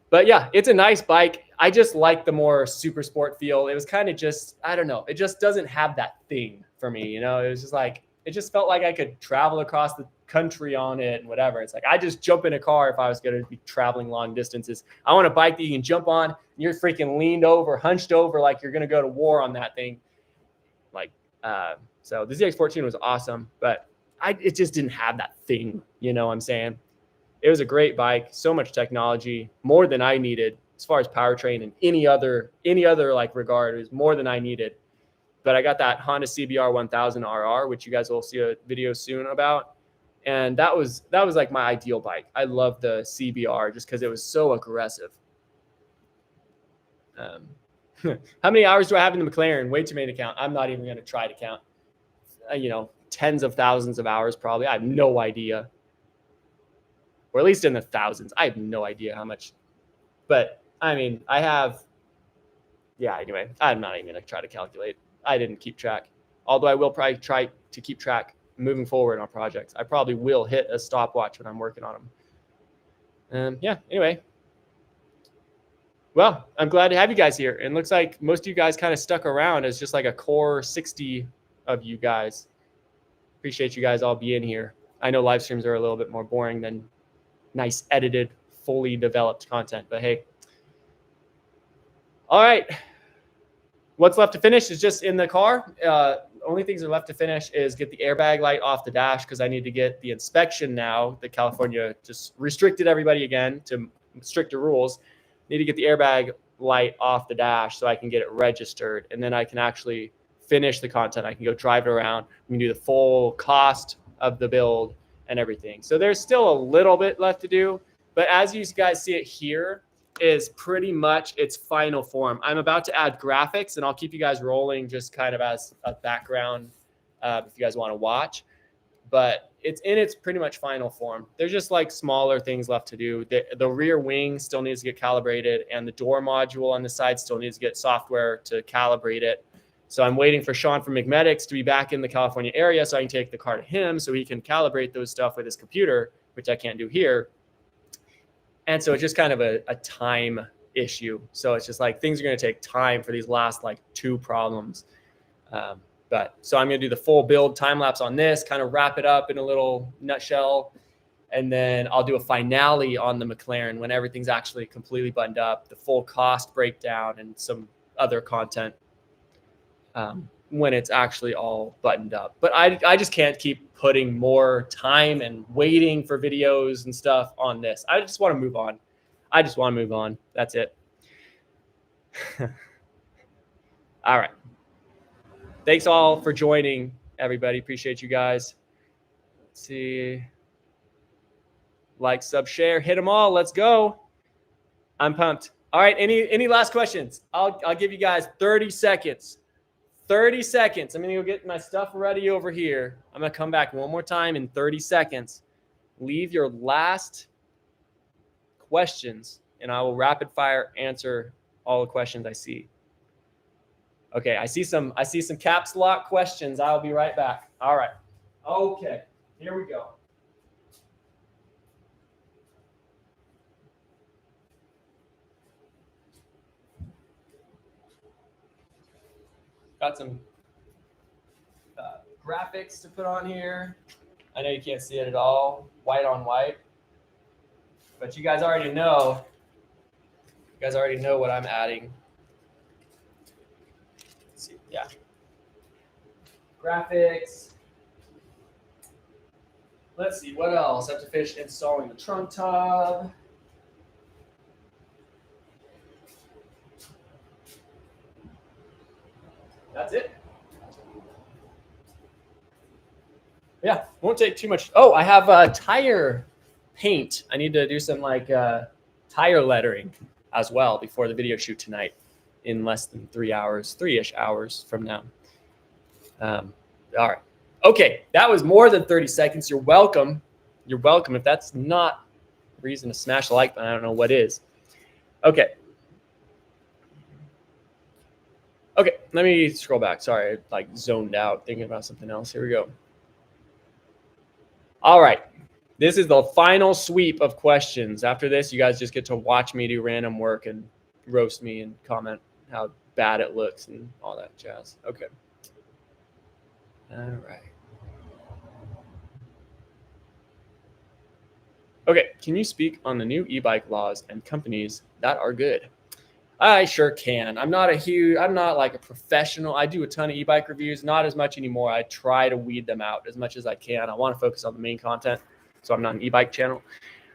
But yeah, it's a nice bike. I just like the more super sport feel. It was kind of just, I don't know, it just doesn't have that thing for me. You know, it was just like, it just felt like I could travel across the country on it and whatever. It's like, I just jump in a car if I was going to be traveling long distances. I want a bike that you can jump on and you're freaking leaned over, hunched over, like you're going to go to war on that thing. Like, so the ZX14 was awesome, but it just didn't have that thing. You know what I'm saying? It was a great bike, so much technology, more than I needed as far as powertrain and any other like regard. It was more than I needed. But I got that Honda CBR 1000 RR, which you guys will see a video soon about. And that was like my ideal bike. I love the CBR just because it was so aggressive. How many hours do I have in the McLaren? Way too many to count. I'm not even going to try to count. Tens of thousands of hours probably. I have no idea. Or at least in the thousands. I have no idea how much. But, I mean, anyway, I'm not even going to try to calculate. I didn't keep track. Although I will probably try to keep track moving forward on projects. I probably will hit a stopwatch when I'm working on them. Anyway. Well, I'm glad to have you guys here. And it looks like most of you guys kind of stuck around as just like a core 60 of you guys. Appreciate you guys all being here. I know live streams are a little bit more boring than nice edited, fully developed content, but hey. All right. What's left to finish is just in the car. Only things that are left to finish is get the airbag light off the dash because I need to get the inspection now that California just restricted everybody again to stricter rules. Need to get the airbag light off the dash so I can get it registered, and then I can actually finish the content. I can go drive it around. We can do the full cost of the build and everything. So there's still a little bit left to do, but as you guys see it here is pretty much its final form. I'm about to add graphics, and I'll keep you guys rolling just kind of as a background if you guys want to watch. But it's in its pretty much final form. There's just like smaller things left to do. The rear wing still needs to get calibrated, and the door module on the side still needs to get software to calibrate it. So I'm waiting for Sean from McMedics to be back in the California area so I can take the car to him so he can calibrate those stuff with his computer, which I can't do here. And so it's just kind of a time issue. So it's just like things are going to take time for these last like 2 problems. So I'm going to do the full build time lapse on this, kind of wrap it up in a little nutshell. And then I'll do a finale on the McLaren when everything's actually completely buttoned up, the full cost breakdown and some other content when it's actually all buttoned up. But I just can't keep putting more time and waiting for videos and stuff on this. I just want to move on. That's it. All right. Thanks all for joining, everybody. Appreciate you guys. Let's see. Like, sub, share, hit them all. Let's go. I'm pumped. All right. Any last questions? I'll give you guys 30 seconds. 30 seconds. I'm going to go get my stuff ready over here. I'm going to come back one more time in 30 seconds. Leave your last questions, and I will rapid fire answer all the questions I see. Okay, I see some caps lock questions. I'll be right back. All right. Okay, here we go. Got some graphics to put on here. I know you can't see it at all, white on white, but you guys already know. You guys already know what I'm adding. Let's see, yeah. Graphics. Let's see, what else? I have to finish installing the trunk tub. That's it. Yeah, won't take too much. Oh, I have tire paint. I need to do some like tire lettering as well before the video shoot tonight in less than 3 hours, 3-ish hours from now. All right. Okay, that was more than 30 seconds. You're welcome. You're welcome. If that's not a reason to smash the like button, I don't know what is. Okay. Okay, let me scroll back. Sorry, I like zoned out thinking about something else. Here we go. All right. This is the final sweep of questions. After this, you guys just get to watch me do random work and roast me and comment how bad it looks and all that jazz. Okay. All right. Okay, can you speak on the new e-bike laws and companies that are good? I sure can. I'm not like a professional. I do a ton of e-bike reviews, not as much anymore. I try to weed them out as much as I can. I want to focus on the main content, so I'm not an e-bike channel.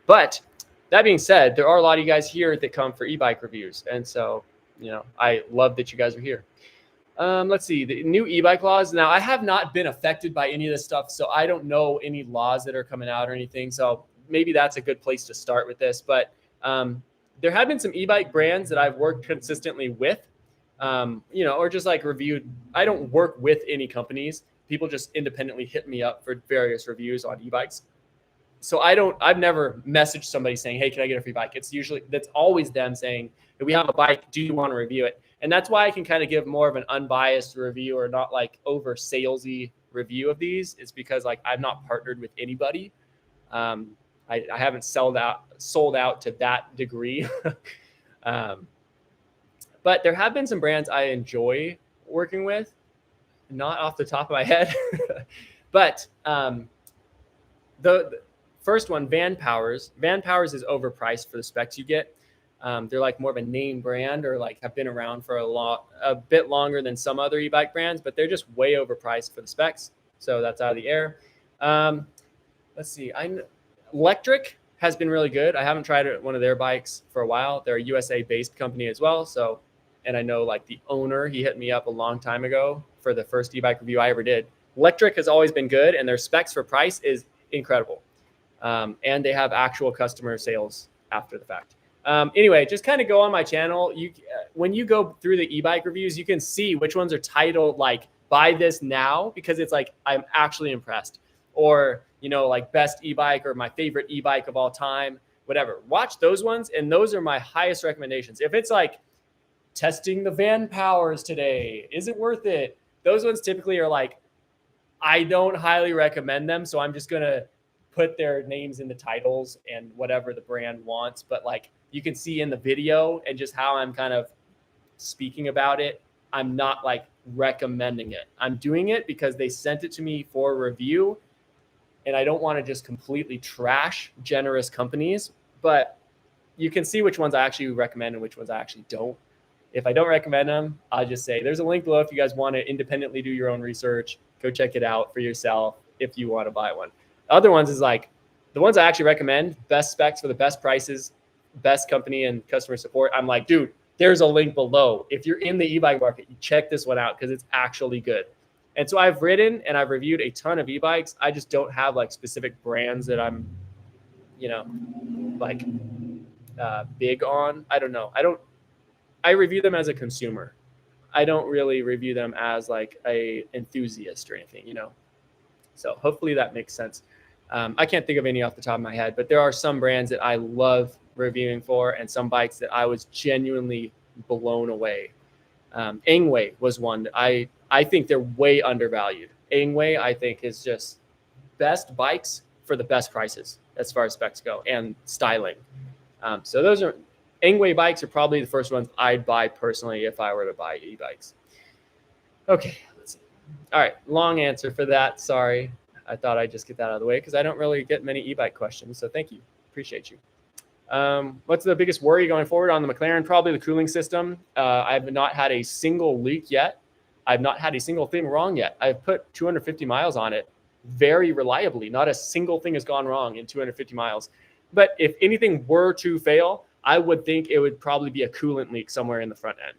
But that being said, there are a lot of you guys here that come for e-bike reviews. And so, you know, I love that you guys are here. Let's see, the new e-bike laws. Now, I have not been affected by any of this stuff, so I don't know any laws that are coming out or anything. So maybe that's a good place to start with this. But there have been some e-bike brands that I've worked consistently with, you know, or just like reviewed. I don't work with any companies. People just independently hit me up for various reviews on e-bikes. So I've never messaged somebody saying, hey, can I get a free bike? That's always them saying, we have a bike. Do you want to review it? And that's why I can kind of give more of an unbiased review or not like over salesy review of these. It's because like I've not partnered with anybody. I haven't sold out to that degree. But there have been some brands I enjoy working with, not off the top of my head. But the first one, Van Powers. Van Powers is overpriced for the specs you get. They're like more of a name brand or like have been around for a bit longer than some other e-bike brands, but they're just way overpriced for the specs. So that's out of the air. Let's see. Electric has been really good. I haven't tried one of their bikes for a while. They're a USA-based company as well. So, and I know like the owner, he hit me up a long time ago for the first e-bike review I ever did. Electric has always been good, and their specs for price is incredible. And they have actual customer sales after the fact. Anyway, just kind of go on my channel. When you go through the e-bike reviews, you can see which ones are titled like buy this now, because it's like I'm actually impressed. Or, you know, like best e-bike or my favorite e-bike of all time, whatever. Watch those ones, and those are my highest recommendations. If it's like testing the Van Powers today, is it worth it? Those ones typically are like, I don't highly recommend them, so I'm just going to put their names in the titles and whatever the brand wants. But like you can see in the video and just how I'm kind of speaking about it, I'm not like recommending it. I'm doing it because they sent it to me for review. And I don't want to just completely trash generous companies, but you can see which ones I actually recommend and which ones I actually don't. If I don't recommend them, I'll just say there's a link below if you guys want to independently do your own research. Go check it out for yourself if you want to buy one. Other ones is like the ones I actually recommend, best specs for the best prices, best company and customer support. I'm like, dude, there's a link below. If you're in the e-bike market, you check this one out because it's actually good. And so I've ridden and I've reviewed a ton of e-bikes. I just don't have like specific brands that I'm, like big on. I don't know. I review them as a consumer. I don't really review them as like a enthusiast or anything, So hopefully that makes sense. I can't think of any off the top of my head, but there are some brands that I love reviewing for and some bikes that I was genuinely blown away. Angway was one that I think they're way undervalued. Angway, I think, is just best bikes for the best prices as far as specs go and styling. So those are Angway bikes are probably the first ones I'd buy personally if I were to buy e-bikes. Okay, let's see. All right, long answer for that. Sorry. I thought I'd just get that out of the way because I don't really get many e-bike questions. So thank you. Appreciate you. What's the biggest worry going forward on the McLaren? Probably the cooling system. I've not had a single leak yet. I've not had a single thing wrong yet. I've put 250 miles on it very reliably. Not a single thing has gone wrong in 250 miles. But if anything were to fail, I would think it would probably be a coolant leak somewhere in the front end.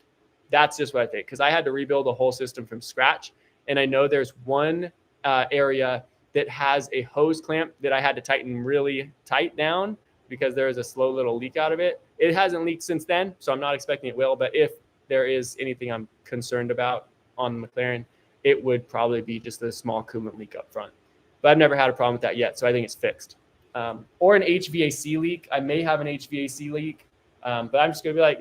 That's just what I think because I had to rebuild the whole system from scratch. And I know there's one area that has a hose clamp that I had to tighten really tight down because there is a slow little leak out of it. It hasn't leaked since then, so I'm not expecting it will. But if there is anything I'm concerned about on the McLaren, it would probably be just a small coolant leak up front. But I've never had a problem with that yet, so I think it's fixed. Or an HVAC leak. I may have an HVAC leak, but I'm just going to be like,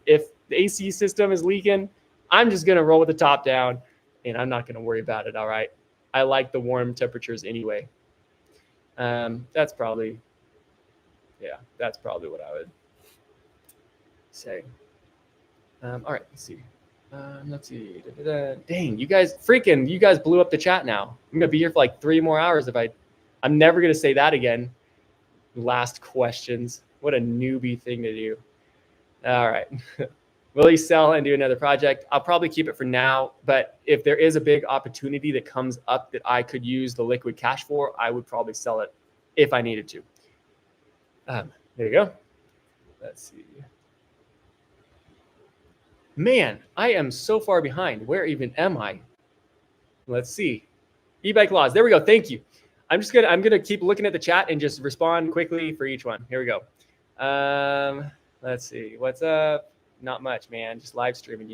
if the AC system is leaking, I'm just going to roll with the top down, and I'm not going to worry about it, all right? I like the warm temperatures anyway. That's probably what I would say. All right, let's see. Dang, you guys blew up the chat now. I'm going to be here for like 3 more hours I'm never going to say that again. Last questions. What a newbie thing to do. All right. Will you sell and do another project? I'll probably keep it for now, but if there is a big opportunity that comes up that I could use the liquid cash for, I would probably sell it if I needed to. There you go. Let's see. Man, I am so far behind. Where even am I? Let's see. E-bike laws. There we go. Thank you. I'm gonna keep looking at the chat and just respond quickly for each one. Here we go. Let's see. What's up? Not much, man. Just live streaming,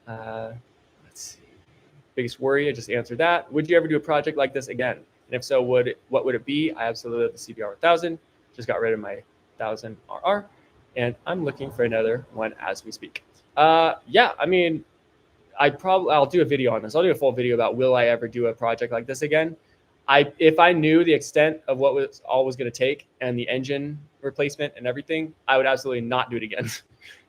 Let's see. Biggest worry, I just answered that. Would you ever do a project like this again? And if so, what would it be? I absolutely love the CBR 1000. Just got rid of my 1000 RR, and I'm looking for another one as we speak. Yeah, I mean, I'll do a video on this. I'll do a full video about will I ever do a project like this again. If I knew the extent of what was always going to take and the engine replacement and everything, I would absolutely not do it again.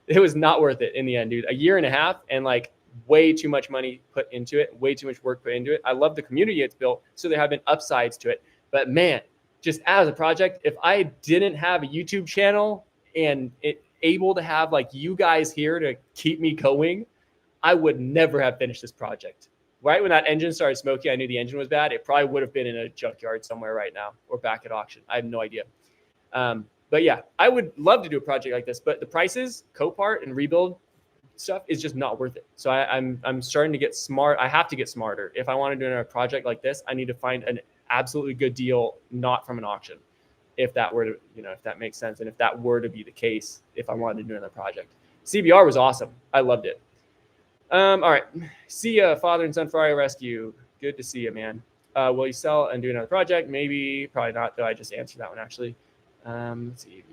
It was not worth it in the end, dude. 1.5 years and like way too much money put into it, way too much work put into it. I love the community it's built, so there have been upsides to it. But man, just as a project, if I didn't have a YouTube channel and able to have like you guys here to keep me going, I would never have finished this project. Right when that engine started smoking, I knew the engine was bad. It probably would have been in a junkyard somewhere right now or back at auction. I have no idea. But yeah, I would love to do a project like this, but the prices, Copart and rebuild stuff is just not worth it. So I'm starting to get smart. I have to get smarter. If I want to do a project like this, I need to find an absolutely good deal, not from an auction. If that were to, if that makes sense. And if that were to be the case, if I wanted to do another project. CBR was awesome. I loved it. All right. See ya, father and son Ferrari rescue. Good to see you, man. Will you sell and do another project? Maybe, probably not, though. I just answered that one, actually. Let's see.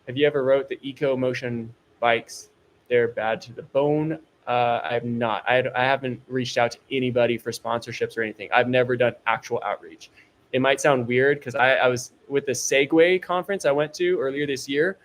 Have you ever wrote the Eco Motion bikes? They're bad to the bone. I have not. I haven't reached out to anybody for sponsorships or anything. I've never done actual outreach. It might sound weird because I was with the Segway conference I went to earlier this year.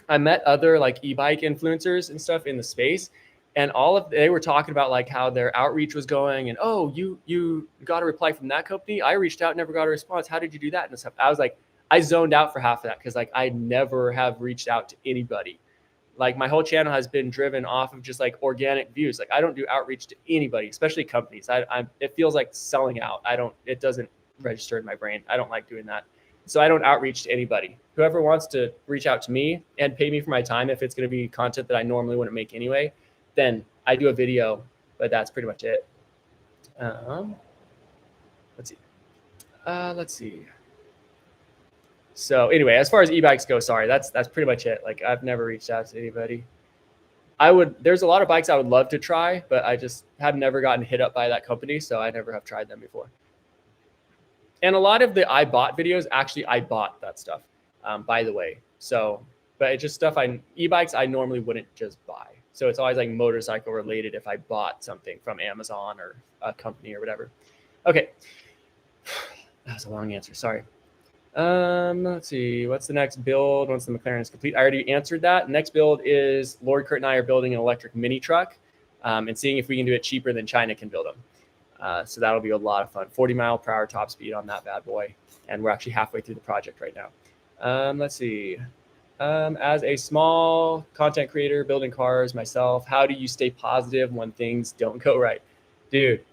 I met other like e-bike influencers and stuff in the space, and they were talking about like how their outreach was going, and oh, you got a reply from that company. I reached out, never got a response. How did you do that and stuff? I was like, I zoned out for half of that because like I never have reached out to anybody. Like my whole channel has been driven off of just like organic views. Like I don't do outreach to anybody, especially companies. It feels like selling out. It doesn't register in my brain. I don't like doing that. So I don't outreach to anybody. Whoever wants to reach out to me and pay me for my time, if it's going to be content that I normally wouldn't make anyway, then I do a video, but that's pretty much it. Let's see. Let's see. So anyway, as far as e-bikes go, sorry, that's pretty much it. Like I've never reached out to anybody. There's a lot of bikes I would love to try, but I just have never gotten hit up by that company. So I never have tried them before. And a lot of the I bought videos, actually, I bought that stuff, by the way. So, but it's just stuff e-bikes I normally wouldn't just buy. So it's always like motorcycle related if I bought something from Amazon or a company or whatever. Okay. That was a long answer. Sorry. Let's see. What's the next build once the McLaren is complete? I already answered that. Next build is Lord Kurt and I are building an electric mini truck and seeing if we can do it cheaper than China can build them. So that'll be a lot of fun. 40-mile-per-hour top speed on that bad boy. And we're actually halfway through the project right now. Let's see. As a small content creator building cars myself, how do you stay positive when things don't go right? Dude,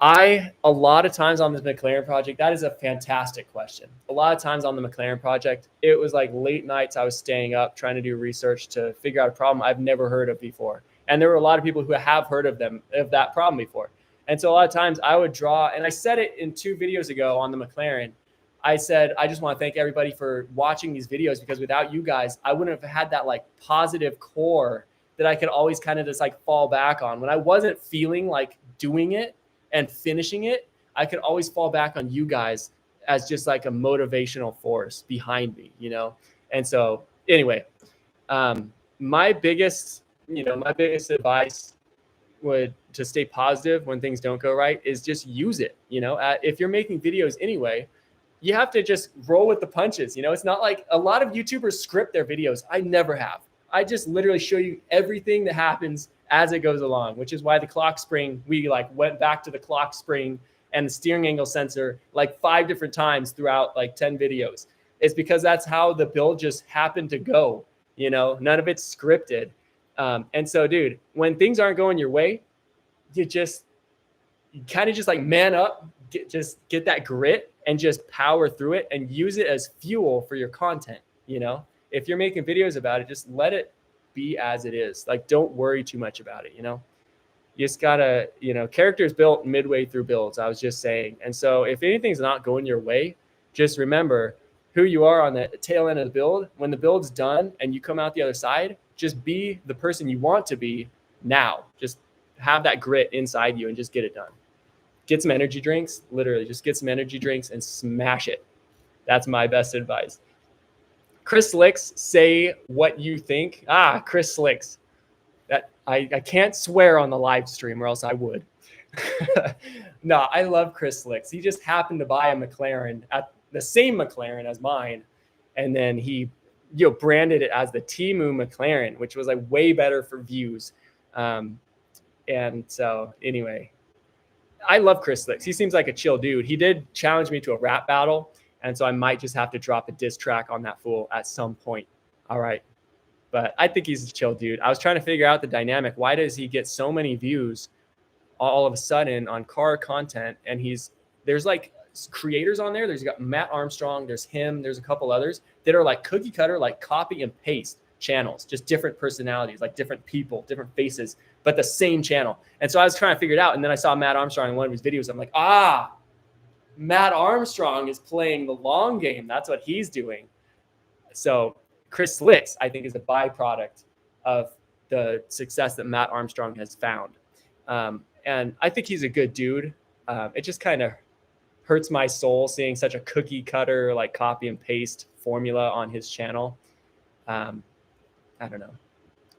a lot of times on this McLaren project, that is a fantastic question. A lot of times on the McLaren project, it was like late nights I was staying up trying to do research to figure out a problem I've never heard of before. And there were a lot of people who have heard of that problem before. And so a lot of times I would draw, and I said it in 2 videos ago on the McLaren. I said, I just want to thank everybody for watching these videos, because without you guys, I wouldn't have had that like positive core that I could always kind of just like fall back on. When I wasn't feeling like doing it and finishing it, I could always fall back on you guys as just like a motivational force behind me, you know? And so anyway, my biggest advice would to stay positive when things don't go right is just use it. You know, if you're making videos anyway, you have to just roll with the punches. You know, it's not like a lot of YouTubers script their videos. I never have. I just literally show you everything that happens as it goes along, which is why the clock spring, we like went back to the clock spring and the steering angle sensor like 5 different times throughout like 10 videos. It's because that's how the build just happened to go. You know, none of it's scripted. And so, dude, when things aren't going your way, you kind of just like man up, get that grit and just power through it and use it as fuel for your content. You know, if you're making videos about it, just let it be as it is. Like, don't worry too much about it. You know, you just gotta, characters built midway through builds, I was just saying. And so if anything's not going your way, just remember who you are on the tail end of the build. When the build's done and you come out the other side, just be the person you want to be now. Just have that grit inside you and just get it done. Get some energy drinks, literally just get some energy drinks and smash it. That's my best advice. Chris Slicks, say what you think. Chris Slicks. That I can't swear on the live stream or else I would. No, I love Chris Slicks. He just happened to buy a McLaren, at the same McLaren as mine. And then he branded it as the Temu McLaren, which was like way better for views. And so anyway, I love Chris Slicks. He seems like a chill dude. He did challenge me to a rap battle. And so I might just have to drop a diss track on that fool at some point. All right. But I think he's a chill dude. I was trying to figure out the dynamic. Why does he get so many views all of a sudden on car content? And there's like creators on there. There's got Matt Armstrong. There's him. There's a couple others that are like cookie cutter, like copy and paste channels, just different personalities, like different people, different faces, but the same channel. And so I was trying to figure it out. And then I saw Matt Armstrong in one of his videos. I'm like, Matt Armstrong is playing the long game. That's what he's doing. So Chris Slicks, I think, is a byproduct of the success that Matt Armstrong has found. And I think he's a good dude. It just kind of hurts my soul seeing such a cookie cutter, like copy and paste formula on his channel. I don't know.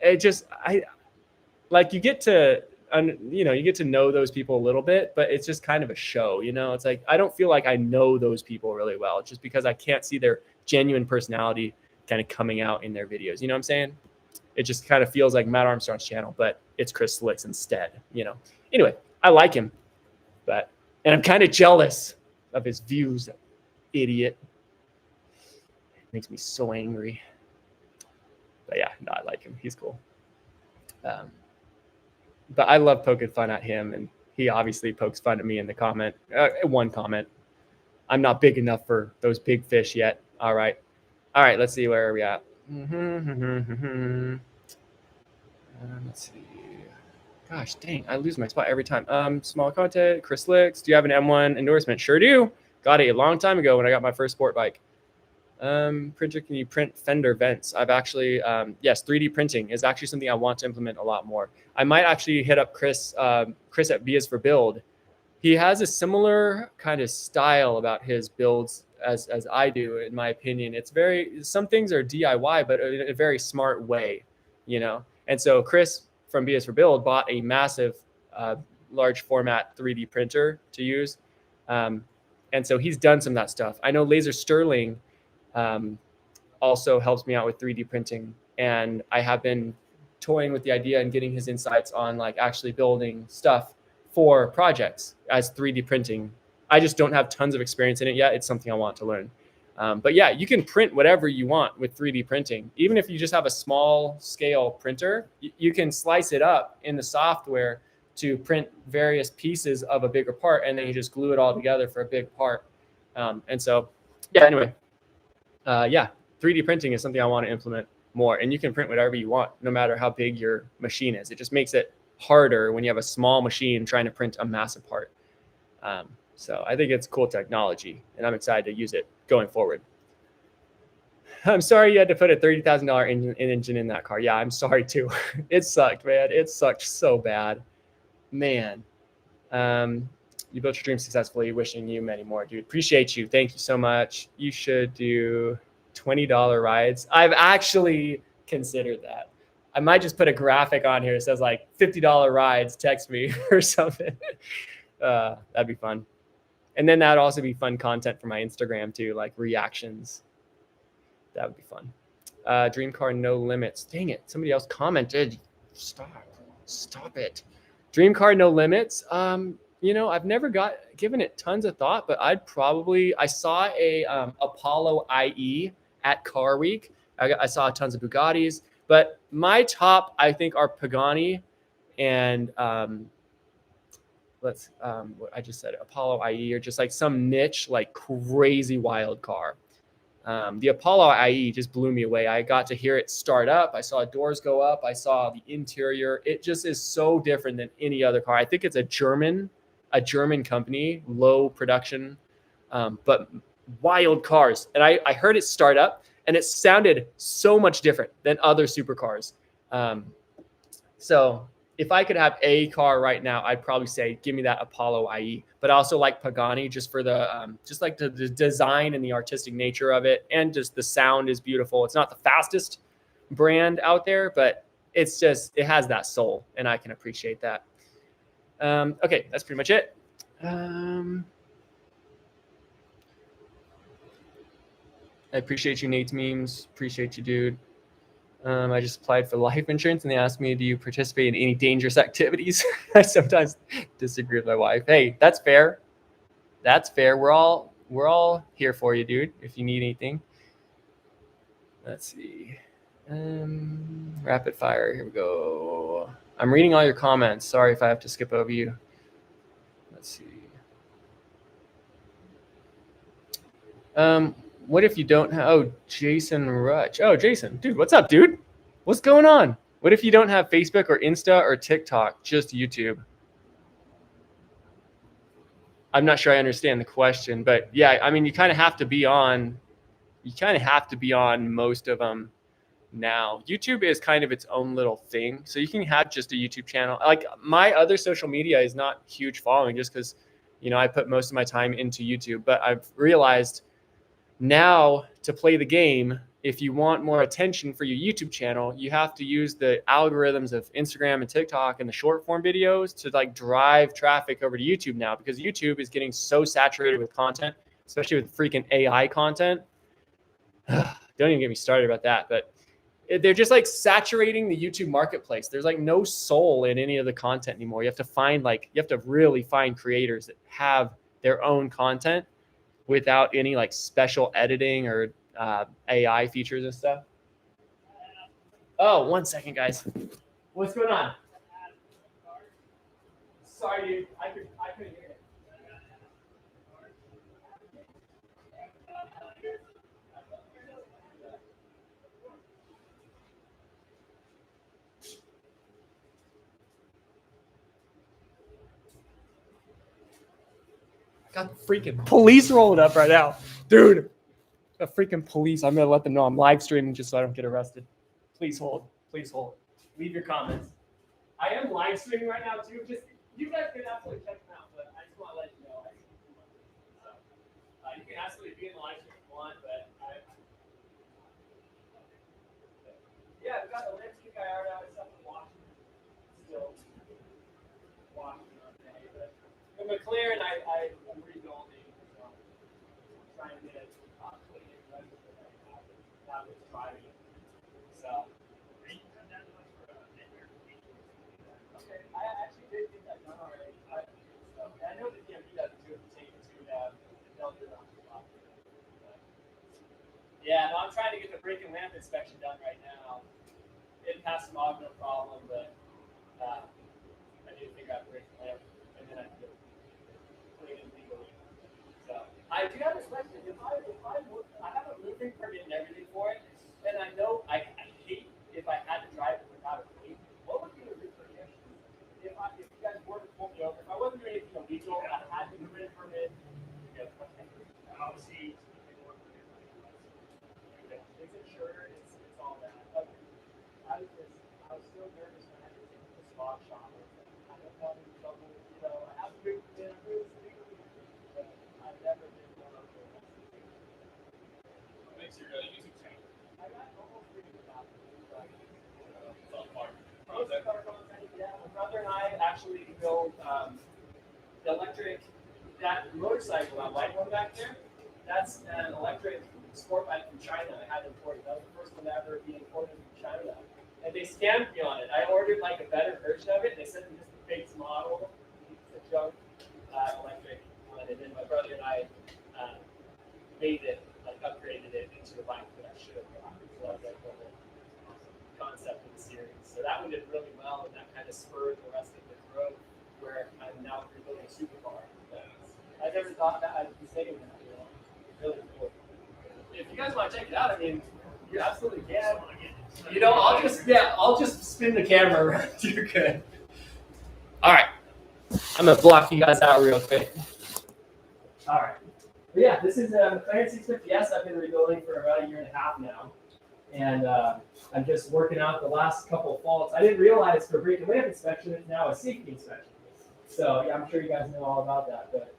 You get to know those people a little bit, but it's just kind of a show, it's like, I don't feel like I know those people really well, just because I can't see their genuine personality kind of coming out in their videos. You know what I'm saying? It just kind of feels like Matt Armstrong's channel, but it's Chris Slicks instead, Anyway, I like him, and I'm kind of jealous of his views. Idiot. It makes me so angry. But yeah, no, I like him. He's cool. But I love poking fun at him, and he obviously pokes fun at me in the comment. One comment. I'm not big enough for those big fish yet. All right. Let's see, where are we at? Let's see. Gosh, dang, I lose my spot every time. Small content, Chris Licks. Do you have an M1 endorsement? Sure do. Got it a long time ago when I got my first sport bike. Printer, can you print fender vents? I've actually, yes, 3D printing is actually something I want to implement a lot more. I might actually hit up Chris at Vias for Build. He has a similar kind of style about his builds as I do, in my opinion. It's some things are DIY, but in a very smart way, you know? And so Chris from BS for Build bought a massive, large format 3D printer to use. And so he's done some of that stuff. I know Laser Sterling also helps me out with 3D printing. And I have been toying with the idea and getting his insights on like actually building stuff for projects as 3D printing. I just don't have tons of experience in it yet. It's something I want to learn. But yeah, you can print whatever you want with 3D printing. Even if you just have a small scale printer, you can slice it up in the software to print various pieces of a bigger part, and then you just glue it all together for a big part. And so, yeah, anyway, 3D printing is something I want to implement more. And you can print whatever you want, no matter how big your machine is. It just makes it harder when you have a small machine trying to print a massive part. So I think it's cool technology, and I'm excited to use it going forward. I'm sorry you had to put a $30,000 engine in that car. Yeah, I'm sorry too. It sucked, man. It sucked so bad. Man. You built your dream successfully. Wishing you many more, dude. Appreciate you. Thank you so much. You should do $20 rides. I've actually considered that. I might just put a graphic on here that says like $50 rides, text me or something. That'd be fun. And then that'd also be fun content for my Instagram too, like reactions. That would be fun. Dream car, no limits. Dang it. Somebody else commented. Stop it. Dream car, no limits. I've never given it tons of thought, but I saw a Apollo IE at Car Week. I saw tons of Bugattis, but my top, I think, are Pagani and what I just said, Apollo IE, or just like some niche, like crazy wild car. The Apollo IE just blew me away. I got to hear it start up. I saw doors go up. I saw the interior. It just is so different than any other car. I think it's a German company, low production, but wild cars. And I heard it start up, and it sounded so much different than other supercars. So if I could have a car right now, I'd probably say, give me that Apollo IE. But I also like Pagani just for the design and the artistic nature of it, and just the sound is beautiful. It's not the fastest brand out there, but it has that soul, and I can appreciate that. Okay, that's pretty much it. I appreciate you, Nate's memes. Appreciate you, dude. I just applied for life insurance, and they asked me, do you participate in any dangerous activities? I sometimes disagree with my wife. Hey, that's fair. That's fair. We're all here for you, dude, if you need anything. Let's see. Rapid fire. Here we go. I'm reading all your comments. Sorry if I have to skip over you. Let's see. What if you don't have, Jason Rutch. Oh, Jason, dude, what's up, dude? What's going on? What if you don't have Facebook or Insta or TikTok, just YouTube? I'm not sure I understand the question, but yeah, I mean, you kind of have to be on most of them now. YouTube is kind of its own little thing. So you can have just a YouTube channel. Like my other social media is not huge following, just because, I put most of my time into YouTube, but I've realized now to play the game, if you want more attention for your YouTube channel, you have to use the algorithms of Instagram and TikTok and the short form videos to like drive traffic over to YouTube now, because YouTube is getting so saturated with content, especially with freaking AI content. Don't even get me started about that, but they're just like saturating the YouTube marketplace. There's like no soul in any of the content anymore. You have to really find creators that have their own content without any like special editing or AI features and stuff. Oh, 1 second, guys. What's going on? Sorry, dude. I couldn't hear it. Got the freaking police rolling up right now. Dude, the freaking police. I'm going to let them know I'm live streaming just so I don't get arrested. Please hold. Please hold. Leave your comments. I am live streaming right now too. Just you guys can absolutely check them out, but I just want to let you know. You can absolutely be in the live stream if you want, but yeah, we got the landscape guy art out. It's up in Washington. Still Washington, okay. But the McLaren, I'm rebuilding. So I'm trying to get it put in right now. Now it's driving. So. Okay, I actually did get that done already. I know that DMV doesn't do it the same as they'll do it on the spot. Yeah, no, I'm trying to get the brake and lamp inspection done right now. It passed the no problem, but I need to figure out the brake and lamp, and then I can put it in legally. So I do have this question. If I have a moving permit and everything for it, and I know I hate if I had to drive it without a plate. What would be the repercussions if you guys were to pull me over? If I wasn't doing anything illegal, I had to move in permit. Obviously, it's insured. It's all that. But I was so nervous when I had to take the spot shop. I don't want any trouble. I have moved in legally, but I've never been one of those. What makes your YouTube channel? I got almost 300,000. Yeah, my brother and I actually built the electric, that motorcycle, that white one back there, that's an electric sport bike from China. I had it imported. That was the first one to ever be imported from China. And they scammed me on it. I ordered like a better version of it. They sent me just the base model, the junk electric one. And then my brother and I made it, like upgraded it into the bike that I should have got. So that was like the whole concept of the series. So that one did really well, and that kind of spurred the rest of the growth where I'm now rebuilding a supercar. I never thought that I'd be saying that. Really cool. If you guys want to check it out, I mean, you absolutely can. I'll just spin the camera around. You're good. All right, I'm gonna block you guys out real quick. All right. But yeah, this is a McLaren 650S I've been rebuilding for about 1.5 years now. And I'm just working out the last couple of faults. I didn't realize for brake and lamp inspection, it's now a safety inspection. So yeah, I'm sure you guys know all about that, but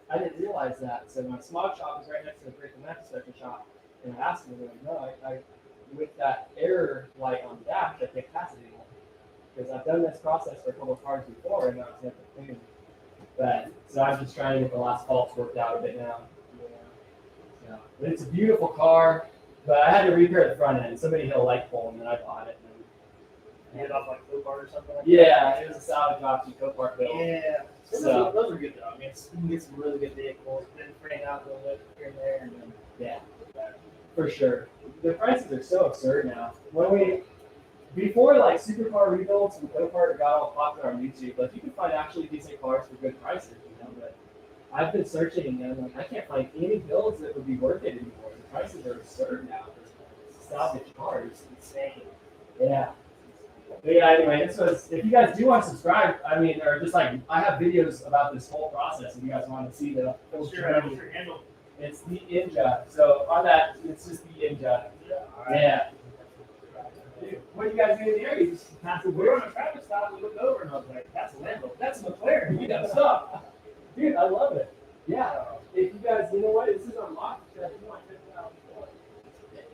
I didn't realize that. So my smog shop is right next to the brake and lamp inspection shop. And I asked them, no, I with that error light on the dash, I can't pass it anymore. Because I've done this process for a couple of cars before, and now it's never clean. But so I'm just trying to get the last faults worked out a bit now. Yeah. So, but it's a beautiful car. But I had to repair the front end. Somebody hit a light pole, and then I bought it. You get off like Go-kart or something like that? It was a salvage option Go-kart build. Yeah. So those are good though. I mean, you can get some really good vehicles, then frame out a little bit here and there, and then yeah, for sure. The prices are so absurd now. Before like supercar rebuilds and Go-kart got all popular on YouTube, like you can find actually decent cars for good prices, But I've been searching and I can't find any builds that would be worth it anymore. The prices are absurd now for salvage cars. It's insane. Yeah. But yeah, anyway, if you guys do want to subscribe, or just like, I have videos about this whole process if you guys want to see the full journey. your handle. It's the Inja. So on that, it's just the Inja. Yeah. What do you guys do in the area? You just pass the We were on a traffic stop, we looked over and I was like, that's a Lambo. That's a McLaren. You gotta stop. Dude, I love it. Yeah. If you guys, you know what? This is unlocked. If you want to check it out,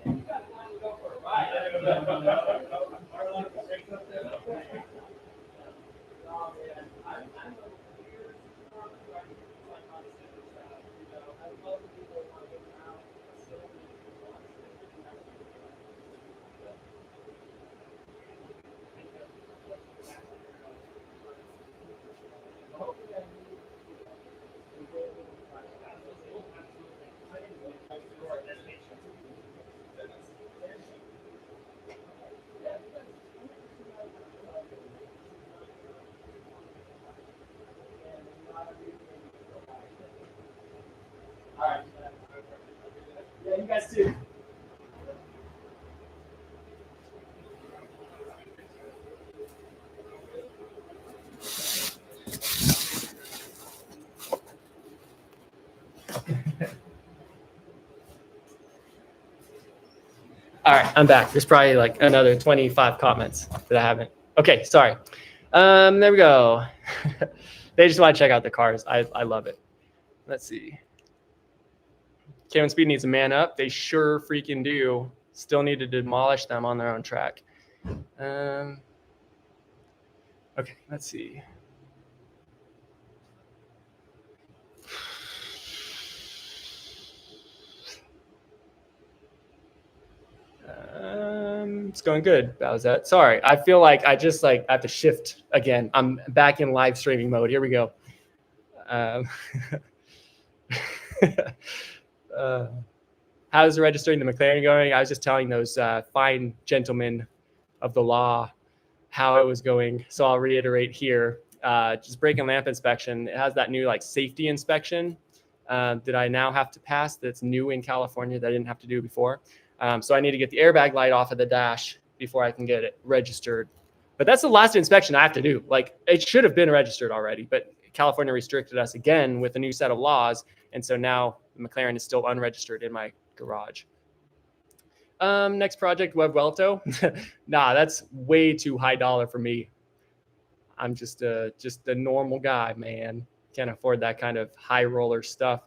you guys want to go for a ride. Oh, man. I'm a weird I love people who want to go around. All right. Yeah, you guys too. All right, I'm back. There's probably like another 25 comments that I haven't. Okay, sorry. There we go. They just want to check out the cars. I love it. Let's see. Kevin Speed needs a man up. They sure freaking do. Still need to demolish them on their own track. Okay, let's see. It's going good. That was that. Sorry, I feel like I just I have to shift again. I'm back in live streaming mode. Here we go. How's registering the McLaren going? I was just telling those fine gentlemen of the law how it was going. So I'll reiterate here. Just brake and lamp inspection. It has that new safety inspection that I now have to pass. That's new in California that I didn't have to do before. So I need to get the airbag light off of the dash before I can get it registered. But that's the last inspection I have to do. It should have been registered already, but California restricted us again with a new set of laws. And so now the McLaren is still unregistered in my garage. Next project, Web Welto. Nah, that's way too high dollar for me. I'm just a normal guy, man. Can't afford that kind of high roller stuff.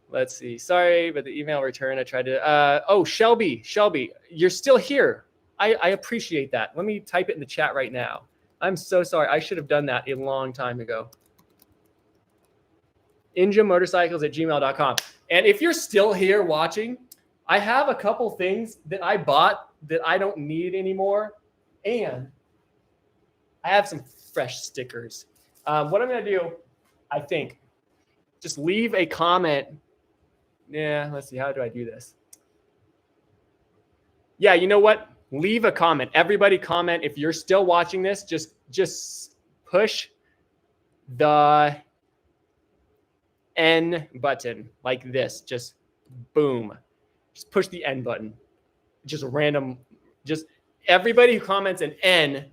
Let's see. Sorry, but the email return, I tried to, oh, Shelby, you're still here. I appreciate that. Let me type it in the chat right now. I'm so sorry. I should have done that a long time ago. InjaMotorcycles@gmail.com. And if you're still here watching, I have a couple things that I bought that I don't need anymore. And I have some fresh stickers. What I'm going to do, I think, just leave a comment. Yeah, let's see. How do I do this? Yeah, you know what? Leave a comment. Everybody comment. If you're still watching this, just push the N button like this. Just boom. Just push the N button. Just random. Just everybody who comments an N,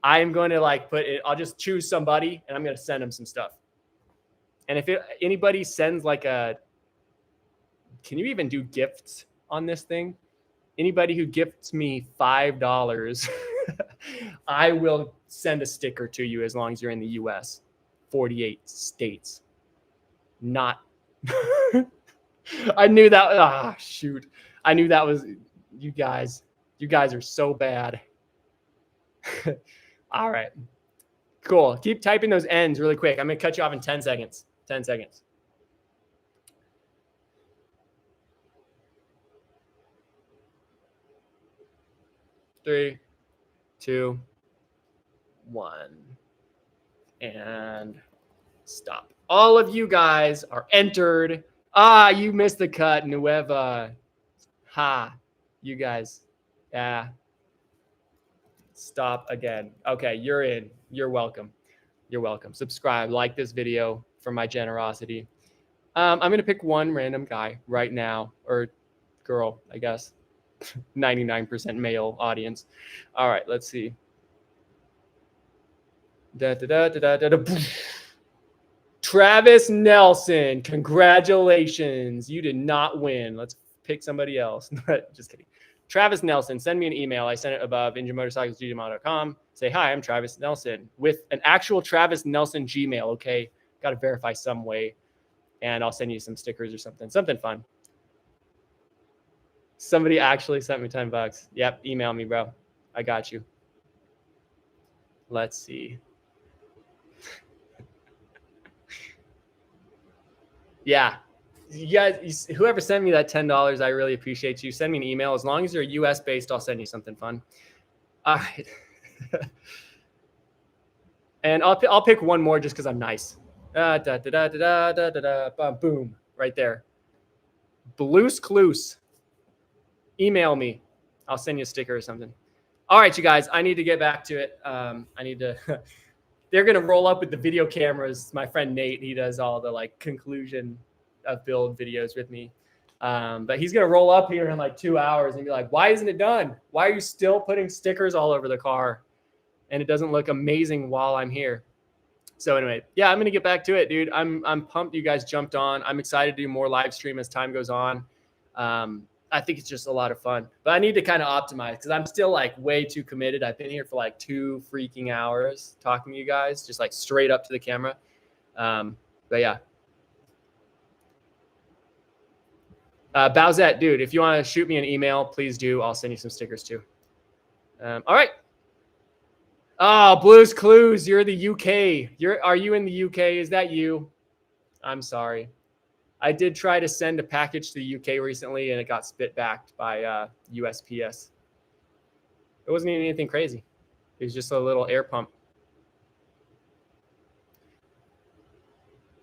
I'm going to put it. I'll just choose somebody and I'm going to send them some stuff. And if anybody sends can you even do gifts on this thing? Anybody who gifts me $5, I will send a sticker to you as long as you're in the US. 48 states. Not. I knew that. Ah, shoot. I knew that was you guys. You guys are so bad. All right. Cool. Keep typing those N's really quick. I'm going to cut you off in 10 seconds. 10 seconds. Three, two, one, and stop. All of you guys are entered. Ah, you missed the cut, Nueva. Ha, you guys. Yeah. Stop again. Okay, you're in. You're welcome. You're welcome. Subscribe, like this video for my generosity. I'm going to pick one random guy right now, or girl, I guess. 99% male audience. All right, let's see. Travis Nelson, congratulations. You did not win. Let's pick somebody else. Just kidding. Travis Nelson, send me an email. I sent it above, injamotorcycles@gmail.com. Say, hi, I'm Travis Nelson, with an actual Travis Nelson Gmail, okay? Got to verify some way. And I'll send you some stickers or something fun. Somebody actually sent me $10. Yep, email me, bro. I got you. Let's see. Yeah. You guys, whoever sent me that $10, I really appreciate you. Send me an email. As long as you're US based, I'll send you something fun. All right. And I'll pick one more just because I'm nice. Boom. Right there. Blues Clues. Email me. I'll send you a sticker or something. All right, you guys. I need to get back to it. I need to. They're gonna roll up with the video cameras. My friend Nate, he does all the conclusion of build videos with me. But he's gonna roll up here in 2 hours and be like, "Why isn't it done? Why are you still putting stickers all over the car? And it doesn't look amazing while I'm here." So anyway, yeah, I'm gonna get back to it, dude. I'm pumped you guys jumped on. I'm excited to do more live stream as time goes on. I think it's just a lot of fun, but I need to kind of optimize because I'm still like way too committed. I've been here for like 2 freaking hours talking to you guys, just like straight up to the camera. But yeah. Bowsette, dude, if you want to shoot me an email, please do. I'll send you some stickers too. All right. Oh, Blues Clues, you're the UK. Are you in the UK? Is that you? I'm sorry. I did try to send a package to the UK recently, and it got spit back by USPS. It wasn't even anything crazy. It was just a little air pump.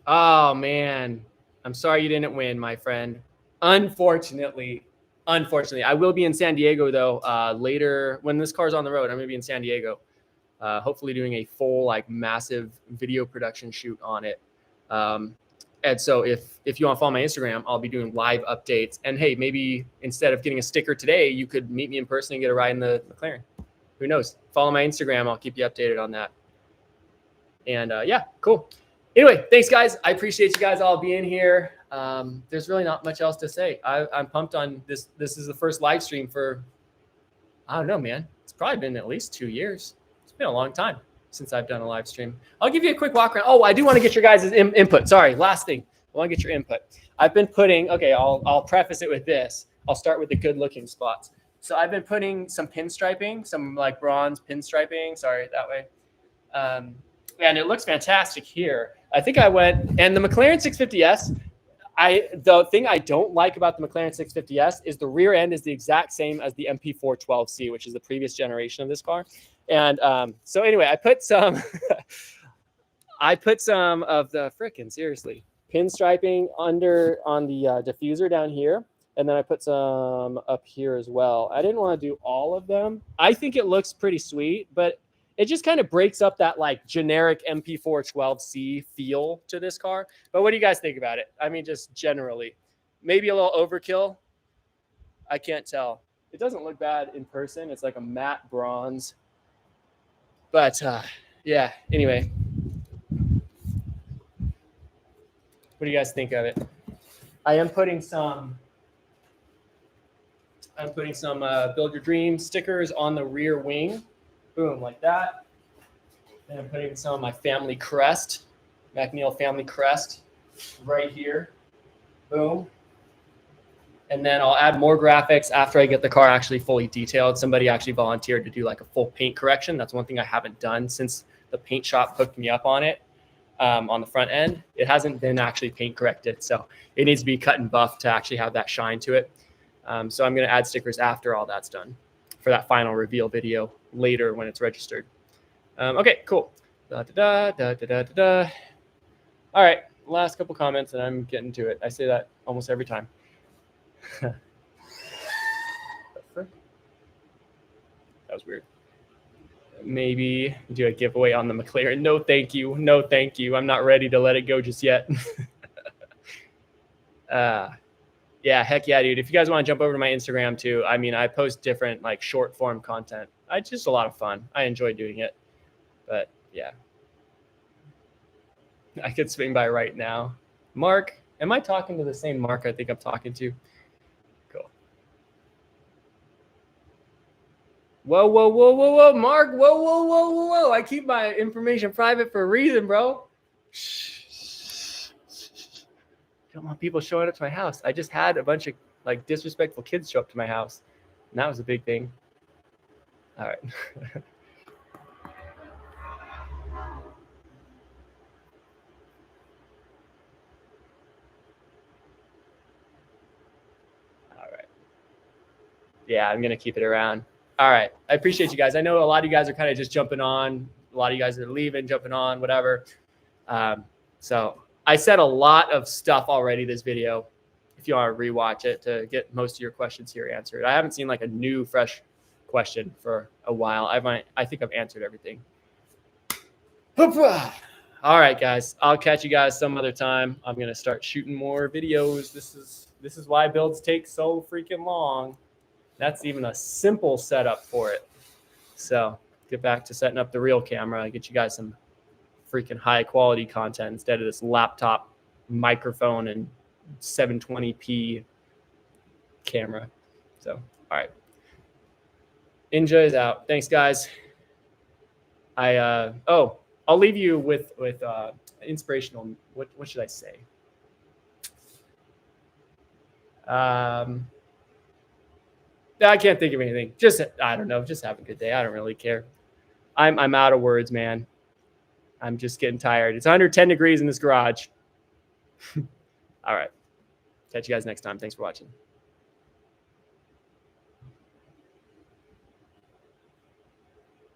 Oh, man. I'm sorry you didn't win, my friend. Unfortunately, I will be in San Diego, though, later. When this car's on the road, I'm going to be in San Diego. Hopefully doing a full, like, massive video production shoot on it. And so if you want to follow my Instagram, I'll be doing live updates. And hey, maybe instead of getting a sticker today, you could meet me in person and get a ride in the McLaren. Who knows? Follow my Instagram. I'll keep you updated on that. And yeah, cool. Anyway, thanks, guys. I appreciate you guys all being here. There's really not much else to say. I'm pumped on this. This is the first live stream for, I don't know, man. It's probably been at least 2 years. It's been a long time since I've done a live stream. I'll give you a quick walk around. Oh, I do want to get your guys' input. Sorry, last thing. I want to get your input. I've been putting, okay, I'll preface it with this. I'll start with the good looking spots. So I've been putting some pinstriping, some like bronze pinstriping, sorry, that way. And it looks fantastic here. I think I went, and the McLaren 650S, the thing I don't like about the McLaren 650S is the rear end is the exact same as the MP412C, which is the previous generation of this car. And so anyway, I put some of the frickin' seriously pinstriping on the diffuser down here, and then I put some up here as well. I didn't want to do all of them. I think it looks pretty sweet, but it just kind of breaks up that like generic MP412C feel to this car. But what do you guys think about it? I mean, just generally, maybe a little overkill. I can't tell. It doesn't look bad in person. It's like a matte bronze. But yeah, anyway. What do you guys think of it? I am putting some Build Your Dream stickers on the rear wing. Boom, like that. And I'm putting some of my family crest, McNeil family crest, right here. Boom. And then I'll add more graphics after I get the car actually fully detailed. Somebody actually volunteered to do like a full paint correction. That's one thing I haven't done since the paint shop hooked me up on it. On the front end, it hasn't been actually paint corrected. So it needs to be cut and buffed to actually have that shine to it. So I'm going to add stickers after all that's done for that final reveal video later when it's registered. Okay, cool. All right, last couple comments and I'm getting to it. I say that almost every time. That was weird. Maybe do a giveaway on the McLaren. No, thank you. No, thank you. I'm not ready to let it go just yet. Yeah, heck yeah, dude. If you guys want to jump over to my Instagram too, I mean, I post different like short form content. It's just a lot of fun. I enjoy doing it. But yeah, I could swing by right now. Mark, am I talking to the same Mark I think I'm talking to? Cool. Whoa, whoa, whoa, whoa, whoa, Mark. Whoa, whoa, whoa, whoa, whoa. I keep my information private for a reason, bro. Shh. I don't want people showing up to my house. I just had a bunch of like disrespectful kids show up to my house. And that was a big thing. All right. All right. Yeah, I'm going to keep it around. All right. I appreciate you guys. I know a lot of you guys are kind of just jumping on. A lot of you guys are leaving, jumping on, whatever. So I said a lot of stuff already this video. If you want to rewatch it to get most of your questions here answered. I haven't seen like a new fresh question for a while. I think I've answered everything. All right, guys. I'll catch you guys some other time. I'm going to start shooting more videos. This is why builds take so freaking long. That's even a simple setup for it. So get back to setting up the real camera. Get you guys some freaking high quality content instead of this laptop microphone and 720p camera. So, all right. Inja is out. Thanks, guys. I'll leave you with inspirational. What should I say? I can't think of anything. Just, I don't know. Just have a good day. I don't really care. I'm out of words, man. I'm just getting tired. It's 110 degrees in this garage. All right. Catch you guys next time. Thanks for watching.